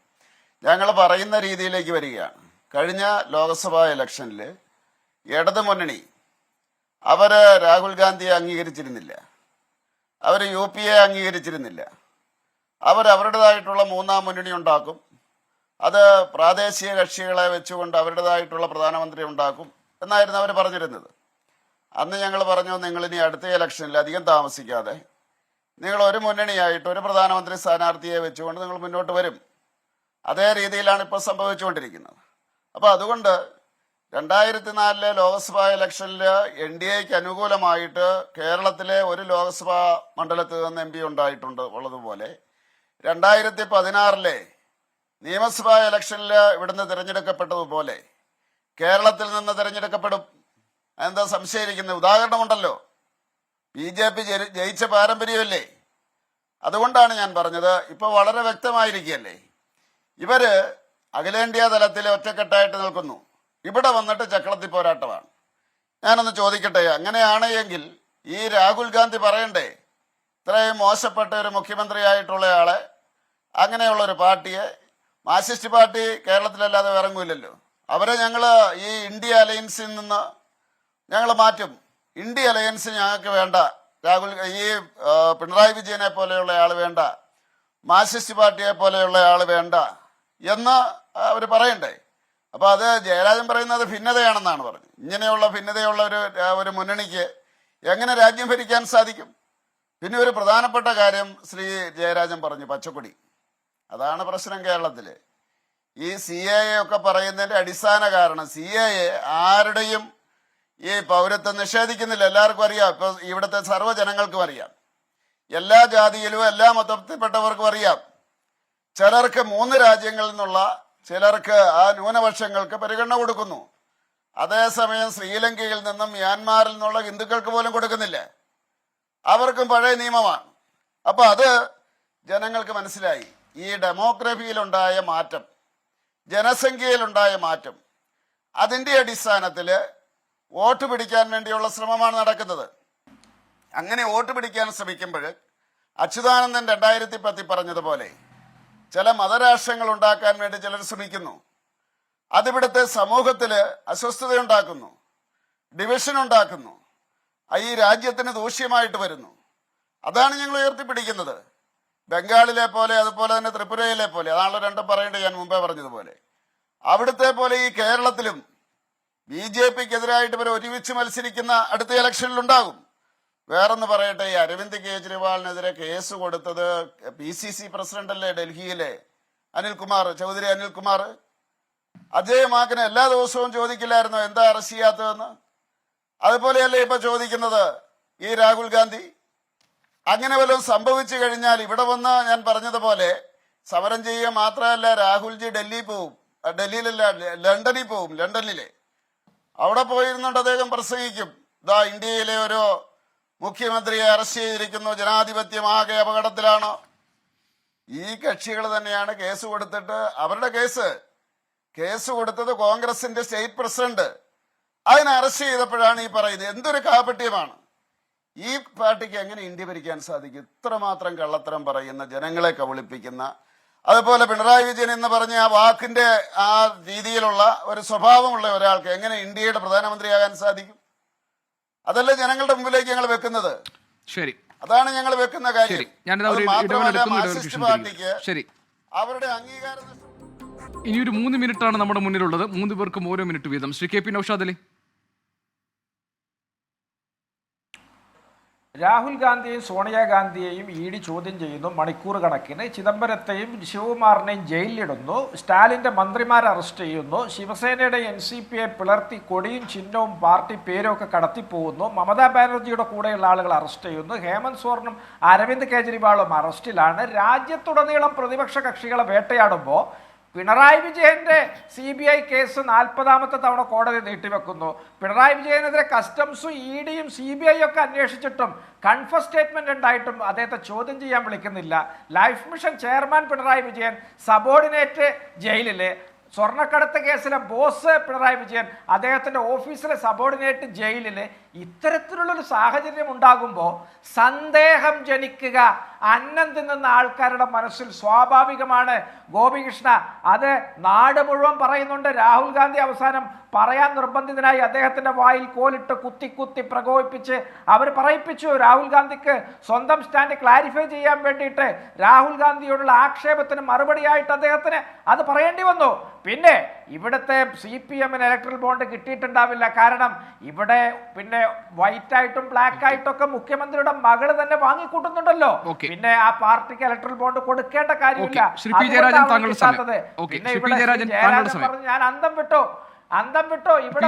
ഞങ്ങൾ പറയുന്ന രീതിയിലേക്ക് വരികയാണ്. കഴിഞ്ഞ ലോക്സഭാ ഇലക്ഷനിൽ ഇടത് മുന്നണി അവർ രാഹുൽ ഗാന്ധിയെ അംഗീകരിച്ചിരുന്നില്ല, അവർ UPA അംഗീകരിച്ചിരുന്നില്ല. അവരുടേതായിട്ടുള്ള മൂന്നാം മുന്നണി ഉണ്ടാക്കും, അത് പ്രാദേശിക കക്ഷികളെ വെച്ചുകൊണ്ട് അവരുടേതായിട്ടുള്ള പ്രധാനമന്ത്രി ഉണ്ടാക്കും എന്നായിരുന്നു അവർ പറഞ്ഞിരുന്നത്. അന്ന് ഞങ്ങൾ പറഞ്ഞു, നിങ്ങളിനി അടുത്ത ഇലക്ഷനിൽ അധികം താമസിക്കാതെ നിങ്ങൾ ഒരു മുന്നണിയായിട്ട് ഒരു പ്രധാനമന്ത്രി സ്ഥാനാർത്ഥിയെ വെച്ചുകൊണ്ട് നിങ്ങൾ മുന്നോട്ട് വരും. അതേ രീതിയിലാണ് ഇപ്പോൾ സംഭവിച്ചുകൊണ്ടിരിക്കുന്നത്. അപ്പോൾ അതുകൊണ്ട് 2004 ലോക്സഭാ ഇലക്ഷനിൽ NDAക്ക് അനുകൂലമായിട്ട് കേരളത്തിലെ ഒരു ലോക്സഭാ മണ്ഡലത്തിൽ നിന്ന് MP ഉണ്ടായിട്ടുണ്ട് ഉള്ളതുപോലെ 2016 നിയമസഭാ ഇലക്ഷനിൽ ഇവിടുന്ന് തിരഞ്ഞെടുക്കപ്പെട്ടതുപോലെ കേരളത്തിൽ നിന്ന് തിരഞ്ഞെടുക്കപ്പെടും. എന്താ സംശയിക്കുന്നത്? ഉദാഹരണമുണ്ടല്ലോ, BJP ജയിച്ച പാരമ്പര്യമല്ലേ. അതുകൊണ്ടാണ് ഞാൻ പറഞ്ഞത്, ഇപ്പോൾ വളരെ വ്യക്തമായിരിക്കുകയല്ലേ. ഇവര് അഖിലേന്ത്യാ തലത്തിൽ ഒറ്റക്കെട്ടായിട്ട് നിൽക്കുന്നു, ഇവിടെ വന്നിട്ട് ചക്രത്തി പോരാട്ടമാണ്. ഞാനൊന്ന് ചോദിക്കട്ടെ, അങ്ങനെയാണ് എങ്കിൽ ഈ രാഹുൽ ഗാന്ധി പറയണ്ടേ, ഇത്രയും മോശപ്പെട്ട ഒരു മുഖ്യമന്ത്രിയായിട്ടുള്ളയാളെ, അങ്ങനെയുള്ള ഒരു പാർട്ടിയെ, മാർക്സിസ്റ്റ് പാർട്ടി കേരളത്തിലല്ലാതെ ഇറങ്ങൂല്ലല്ലോ, അവരെ ഞങ്ങൾ ഈ ഇന്ത്യ അലയൻസിൽ നിന്ന് ഞങ്ങൾ മാറ്റും. ഇന്ത്യ അലയൻസ് ഞങ്ങൾക്ക് വേണ്ട, ഈ പിണറായി വിജയനെ പോലെയുള്ള ആൾ വേണ്ട, മാർക്സിസ്റ്റ് പാർട്ടിയെ പോലെയുള്ള ആൾ വേണ്ട എന്ന് അവർ പറയണ്ടേ. അപ്പോൾ അത് ജയരാജൻ പറയുന്നത് ഭിന്നതയാണെന്നാണ് പറഞ്ഞത്. ഇങ്ങനെയുള്ള ഭിന്നതയുള്ള ഒരു മുന്നണിക്ക് എങ്ങനെ രാജ്യം ഭരിക്കാൻ സാധിക്കും? പിന്നെ ഒരു പ്രധാനപ്പെട്ട കാര്യം ശ്രീ ജയരാജൻ പറഞ്ഞു, പച്ചക്കൊടി. അതാണ് പ്രശ്നം കേരളത്തിൽ. ഈ CAA ഒക്കെ പറയുന്നതിൻ്റെ അടിസ്ഥാന കാരണം, CAA ആരുടെയും ഈ പൗരത്വം നിഷേധിക്കുന്നില്ല. എല്ലാവർക്കും അറിയാം, ഇപ്പോൾ ഇവിടുത്തെ സർവ്വജനങ്ങൾക്കും അറിയാം, എല്ലാ ജാതിയിലും എല്ലാ മതത്തിൽപ്പെട്ടവർക്കും അറിയാം. ചിലർക്ക് 3 രാജ്യങ്ങളിൽ നിന്നുള്ള ചിലർക്ക് ആ ന്യൂനപക്ഷങ്ങൾക്ക് പരിഗണന കൊടുക്കുന്നു. അതേസമയം ശ്രീലങ്കയിൽ നിന്നും മ്യാൻമാറിൽ നിന്നുള്ള ഹിന്ദുക്കൾക്ക് പോലും കൊടുക്കുന്നില്ല. അവർക്കും പഴയ നിയമമാണ്. അപ്പൊ അത് ജനങ്ങൾക്ക് മനസ്സിലായി. ഈ ഡെമോഗ്രഫിയിലുണ്ടായ മാറ്റം, ജനസംഖ്യയിലുണ്ടായ മാറ്റം, അതിൻ്റെ അടിസ്ഥാനത്തിൽ വോട്ട് പിടിക്കാൻ വേണ്ടിയുള്ള ശ്രമമാണ് നടക്കുന്നത്. അങ്ങനെ വോട്ട് പിടിക്കാൻ ശ്രമിക്കുമ്പോൾ അച്യുതാനന്ദൻ 2010 പറഞ്ഞതുപോലെ ചില മതരാഷ്ട്രങ്ങൾ ഉണ്ടാക്കാൻ വേണ്ടി ചിലർ ശ്രമിക്കുന്നു. അതിവിടുത്തെ സമൂഹത്തിൽ അസ്വസ്ഥതയുണ്ടാക്കുന്നു, ഡിവിഷൻ ഉണ്ടാക്കുന്നു, ഈ രാജ്യത്തിന് ദൂഷ്യമായിട്ട് വരുന്നു. അതാണ് ഞങ്ങൾ ഉയർത്തിപ്പിടിക്കുന്നത്. ബംഗാളിലെ പോലെ, അതുപോലെ തന്നെ ത്രിപുരയിലെ പോലെ, അതാണല്ലോ രണ്ടും പറയേണ്ടത്, ഞാൻ മുമ്പേ പറഞ്ഞതുപോലെ. അവിടുത്തെ പോലെ ഈ കേരളത്തിലും BJPക്കെതിരായിട്ട് ഇവർ ഒരുമിച്ച് മത്സരിക്കുന്ന അടുത്ത ഇലക്ഷനിൽ ഉണ്ടാകും. വേറൊന്ന് പറയട്ടെ, ഈ അരവിന്ദ് കെജ്രിവാളിനെതിരെ കേസ് കൊടുത്തത് PCC പ്രസിഡന്റല്ലേ ഡൽഹിയിലെ ചൗധരി അനിൽകുമാർ. അജയ് മാക്കനെ എല്ലാ ദിവസവും ചോദിക്കില്ലായിരുന്നോ എന്താ അറസ്റ്റ് ചെയ്യാത്തതെന്ന്? അതുപോലെയല്ലേ ഇപ്പൊ ചോദിക്കുന്നത് ഈ രാഹുൽ ഗാന്ധി? അങ്ങനെ വല്ലതും സംഭവിച്ചു കഴിഞ്ഞാൽ ഇവിടെ വന്ന് ഞാൻ പറഞ്ഞതുപോലെ സമരം ചെയ്യുക മാത്രമല്ല, രാഹുൽജി ഡൽഹിയിലല്ല ലണ്ടനിൽ പോവും. ലണ്ടനിലെ അവിടെ പോയിരുന്നുകൊണ്ട് അദ്ദേഹം പ്രസംഗിക്കും, ഇതാ ഇന്ത്യയിലെ ഒരു മുഖ്യമന്ത്രിയെ അറസ്റ്റ് ചെയ്തിരിക്കുന്നു, ജനാധിപത്യം ആകെ അപകടത്തിലാണ്. ഈ കക്ഷികൾ തന്നെയാണ് കേസ് കൊടുത്തിട്ട്, അവരുടെ കേസ് കൊടുത്തത് കോൺഗ്രസിന്റെ സ്റ്റേറ്റ് പ്രസിഡന്റ്. അതിനെ അറസ്റ്റ് ചെയ്തപ്പോഴാണ് ഈ പറയുന്നത്. എന്തൊരു കാപട്യമാണ്! ഈ പാർട്ടിക്ക് എങ്ങനെ ഇന്ത്യ ഭരിക്കാൻ സാധിക്കും? ഇത്രമാത്രം കള്ളത്തരം പറയുന്ന, ജനങ്ങളെ കബളിപ്പിക്കുന്ന, അതുപോലെ പിണറായി വിജയൻ എന്ന് പറഞ്ഞ ആ വാക്കിന്റെ ആ രീതിയിലുള്ള ഒരു സ്വഭാവമുള്ള ഒരാൾക്ക് എങ്ങനെ ഇന്ത്യയുടെ പ്രധാനമന്ത്രിയാകാൻ സാധിക്കും? അതല്ലേ ജനങ്ങളുടെ മുമ്പിലേക്ക് ഞങ്ങൾ വെക്കുന്നത്. ശരി, അതാണ് ഞങ്ങൾ വെക്കുന്ന കാര്യം. അത് മാത്രമല്ല, മാർക്സിസ്റ്റ് പാർട്ടിക്ക് അവരുടെ അംഗീകാരം. ഇനിയൊരു 3 മിനിറ്റാണ് നമ്മുടെ മുന്നിലുള്ളത്. 3 പേർക്കും ഓരോ മിനിറ്റ് വീതം. Shri K P Naushad Ali. രാഹുൽ ഗാന്ധിയെയും സോണിയാഗാന്ധിയെയും ഇ ഡി ചോദ്യം ചെയ്യുന്നു മണിക്കൂർ കണക്കിന്. ചിദംബരത്തെയും ശിവകുമാറിനെയും ജയിലിലിടുന്നു. സ്റ്റാലിൻ്റെ മന്ത്രിമാരെ അറസ്റ്റ് ചെയ്യുന്നു. ശിവസേനയുടെ NCPയെ പിളർത്തി കൊടിയും ചിഹ്നവും പാർട്ടി പേരും ഒക്കെ കടത്തിപ്പോകുന്നു. മമതാ ബാനർജിയുടെ കൂടെയുള്ള ആളുകൾ അറസ്റ്റ് ചെയ്യുന്നു. ഹേമന്ത് സോറനും അരവിന്ദ് കെജ്രിവാളും അറസ്റ്റിലാണ്. രാജ്യത്തുടനീളം പ്രതിപക്ഷ കക്ഷികളെ വേട്ടയാടുമ്പോൾ പിണറായി വിജയന്റെ CBI കേസ് 40ാമത്തെ തവണ കോടതി നീട്ടിവെക്കുന്നു. പിണറായി വിജയനെതിരെ കസ്റ്റംസും ED യും CBI ഒക്കെ അന്വേഷിച്ചിട്ടും കൺഫസ് സ്റ്റേറ്റ്മെന്റ് ഉണ്ടായിട്ടും അദ്ദേഹത്തെ ചോദ്യം ചെയ്യാൻ വിളിക്കുന്നില്ല. Life mission chairman Pinarayi Vijayan, subordinate ജയിലില്. സ്വർണ്ണക്കടത്ത് കേസിലെ ബോസ് പിണറായി വിജയൻ, അദ്ദേഹത്തിൻ്റെ ഓഫീസിലെ സബോർഡിനേറ്റ് ജയിലിൽ. ഇത്തരത്തിലുള്ളൊരു സാഹചര്യം ഉണ്ടാകുമ്പോൾ സന്ദേഹം ജനിക്കുക അന്നം തിന്നുന്ന ആൾക്കാരുടെ മനസ്സിൽ സ്വാഭാവികമാണ്. ഗോപികൃഷ്ണ, അത് നാട് മുഴുവൻ പറയുന്നുണ്ട്. രാഹുൽ ഗാന്ധി അവസാനം പറയാൻ നിർബന്ധിതനായി അദ്ദേഹത്തിൻ്റെ വായിൽ കോലിട്ട് കുത്തി കുത്തി പ്രകോപിപ്പിച്ച് അവർ പറയിപ്പിച്ചു. രാഹുൽ ഗാന്ധിക്ക് സ്വന്തം സ്റ്റാൻഡ് ക്ലാരിഫൈ ചെയ്യാൻ വേണ്ടിയിട്ട് രാഹുൽ ഗാന്ധിയോടുള്ള ആക്ഷേപത്തിന് മറുപടിയായിട്ട് അദ്ദേഹത്തിന് അത് പറയേണ്ടി വന്നു. പിന്നെ ഇവിടുത്തെ CPM-ന് ഇലക്ട്രൽ ബോണ്ട് കിട്ടിയിട്ടുണ്ടാവില്ല. കാരണം ഇവിടെ പിന്നെ വൈറ്റ് ആയിട്ടും ബ്ലാക്ക് ആയിട്ടും ഒക്കെ മുഖ്യമന്ത്രിയുടെ മകള് തന്നെ വാങ്ങിക്കൂട്ടുന്നുണ്ടല്ലോ. പിന്നെ ആ പാർട്ടിക്ക് ഇലക്ട്രൽ ബോണ്ട് കൊടുക്കേണ്ട കാര്യമില്ല. പിന്നെ ഇവിടെ പറഞ്ഞു ഞാൻ അന്തം വിട്ടോ. ഇവിടെ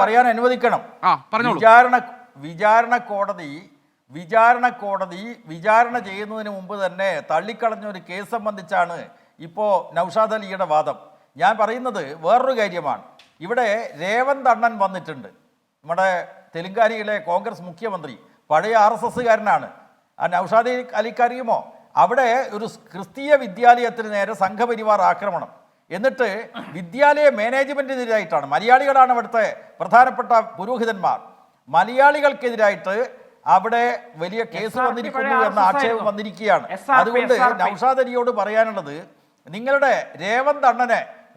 പറയാൻ അനുവദിക്കണം. വിചാരണ കോടതി വിചാരണ ചെയ്യുന്നതിന് മുമ്പ് തന്നെ തള്ളിക്കളഞ്ഞ ഒരു കേസ് സംബന്ധിച്ചാണ് ഇപ്പോൾ നൗഷാദ് അലിയുടെ വാദം. ഞാൻ പറയുന്നത് വേറൊരു കാര്യമാണ്. ഇവിടെ രേവന്ത് അണ്ണൻ വന്നിട്ടുണ്ട്. നമ്മുടെ തെലങ്കാനയിലെ കോൺഗ്രസ് മുഖ്യമന്ത്രി, പഴയ RSSകാരനാണ്. ആ നൗഷാദ് അലിക്കറിയുമോ? അവിടെ ഒരു ക്രിസ്തീയ വിദ്യാലയത്തിന് നേരെ സംഘപരിവാർ ആക്രമണം. എന്നിട്ട് വിദ്യാലയ മാനേജ്മെൻറ്റിനെതിരായിട്ടാണ്, മലയാളികളാണ് അവിടുത്തെ പ്രധാനപ്പെട്ട പുരോഹിതന്മാർ, മലയാളികൾക്കെതിരായിട്ട് അവിടെ വലിയ കേസ് വന്നിരിക്കുന്നു എന്ന ആക്ഷേപം വന്നിരിക്കുകയാണ്. അതുകൊണ്ട് നൗഷാദ് അലിയോട് പറയാനുള്ളത്, നിങ്ങളുടെ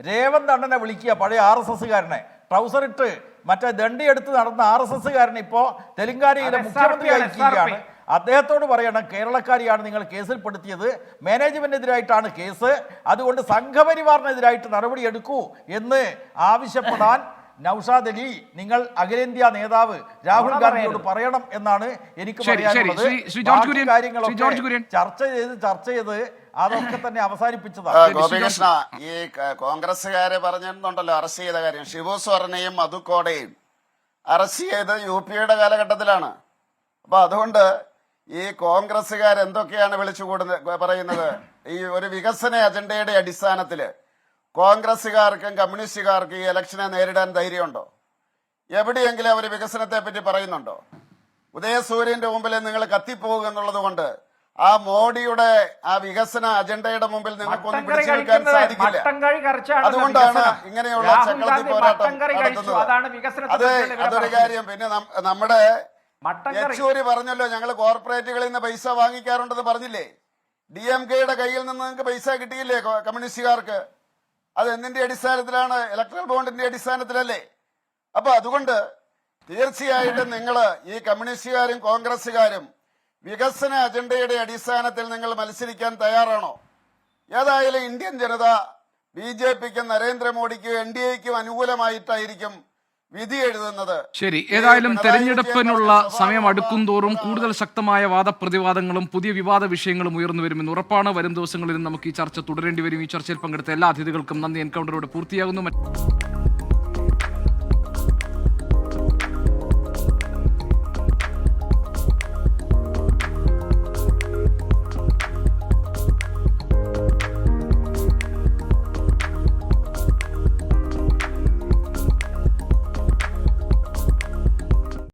രേവന്ത് അണ്ണനെ വിളിക്കുക. പഴയ RSSകാരനെ, ട്രൗസർ ഇട്ട് മറ്റേ ദണ്ഡി എടുത്ത് നടന്ന RSSകാരനെ ഇപ്പോൾ തെലങ്കാനയിലെ മുഖ്യമന്ത്രിയായിരിക്കുകയാണ്. അദ്ദേഹത്തോട് പറയണം, കേരളക്കാരിയാണ് നിങ്ങൾ കേസിൽപ്പെടുത്തിയത്, മാനേജ്മെന്റിനെതിരായിട്ടാണ് കേസ്, അതുകൊണ്ട് സംഘപരിവാറിനെതിരായിട്ട് നടപടിയെടുക്കൂ എന്ന് ആവശ്യപ്പെടാൻ നൗഷാദ് അലി, നിങ്ങൾ അഖിലേന്ത്യാ നേതാവ് രാഹുൽ ഗാന്ധിയോട് പറയണം എന്നാണ് എനിക്ക് പറയാനുള്ളത്. കാര്യങ്ങളൊക്കെ ചർച്ച ചെയ്ത് അതൊക്കെ തന്നെ അവസാനിപ്പിച്ചതാണ്. ഗോപികൃഷ്ണ, ഈ കോൺഗ്രസ്സുകാരെ പറഞ്ഞിട്ടുണ്ടല്ലോ അറസ്റ്റ് ചെയ്ത കാര്യം. ഷിബു സോറനെയും മധുക്കോടയും അറസ്റ്റ് ചെയ്ത് UPയുടെ കാലഘട്ടത്തിലാണ്. അപ്പൊ അതുകൊണ്ട് ഈ കോൺഗ്രസ്സുകാർ എന്തൊക്കെയാണ് വിളിച്ചു പറയുന്നത്? ഈ ഒരു വികസന അജണ്ടയുടെ അടിസ്ഥാനത്തില് കോൺഗ്രസ്സുകാർക്കും കമ്മ്യൂണിസ്റ്റുകാർക്കും ഈ ഇലക്ഷനെ നേരിടാൻ ധൈര്യമുണ്ടോ? എവിടെയെങ്കിലും അവർ വികസനത്തെ പറ്റി പറയുന്നുണ്ടോ? ഉദയസൂര്യന്റെ മുമ്പിൽ നിങ്ങൾ കത്തിപ്പോകുക എന്നുള്ളത് കൊണ്ട് ആ മോഡിയുടെ ആ വികസന അജണ്ടയുടെ മുമ്പിൽ നിങ്ങൾക്കൊന്നും പിടിച്ചു നിൽക്കാൻ സാധിക്കില്ല. അതുകൊണ്ടാണ് ഇങ്ങനെയുള്ള ചക്കളത്തി പോരാട്ടം നടത്തുന്നത്. അതൊരു കാര്യം. പിന്നെ നമ്മുടെ യെച്ചൂരി പറഞ്ഞല്ലോ, ഞങ്ങൾ കോർപ്പറേറ്റുകളിൽ നിന്ന് പൈസ വാങ്ങിക്കാറുണ്ടെന്ന് പറഞ്ഞില്ലേ? DMKയുടെ കയ്യിൽ നിന്ന് നിങ്ങൾക്ക് പൈസ കിട്ടിയില്ലേ കമ്മ്യൂണിസ്റ്റുകാർക്ക്? അത് എന്തിന്റെ അടിസ്ഥാനത്തിലാണ്? ഇലക്ട്രൽ ബോണ്ടിന്റെ അടിസ്ഥാനത്തിലല്ലേ? അപ്പൊ അതുകൊണ്ട് തീർച്ചയായിട്ടും നിങ്ങൾ ഈ കമ്മ്യൂണിസ്റ്റുകാരും കോൺഗ്രസ്സുകാരും വികസന അജണ്ടയുടെ അടിസ്ഥാനത്തിൽ നിങ്ങൾ മത്സരിക്കാൻ തയ്യാറാണോ? ഏതായാലും ഇന്ത്യൻ ജനത BJPക്കും നരേന്ദ്രമോദിക്കും NDAയ്ക്കും അനുകൂലമായിട്ടായിരിക്കും വിധി എഴുതുന്നത്. ശരി, ഏതായാലും തെരഞ്ഞെടുപ്പിനുള്ള സമയം അടുക്കും തോറും കൂടുതൽ ശക്തമായ വാദപ്രതിവാദങ്ങളും പുതിയ വിവാദ വിഷയങ്ങളും ഉയർന്നു വരുമെന്ന് ഉറപ്പാണ്. വരും ദിവസങ്ങളിലും നമുക്ക് ഈ ചർച്ച തുടരേണ്ടി വരും. ഈ ചർച്ചയിൽ പങ്കെടുത്ത എല്ലാ അതിഥികൾക്കും നന്ദി. എൻകൗണ്ടറോട് പൂർത്തിയാകുന്നു.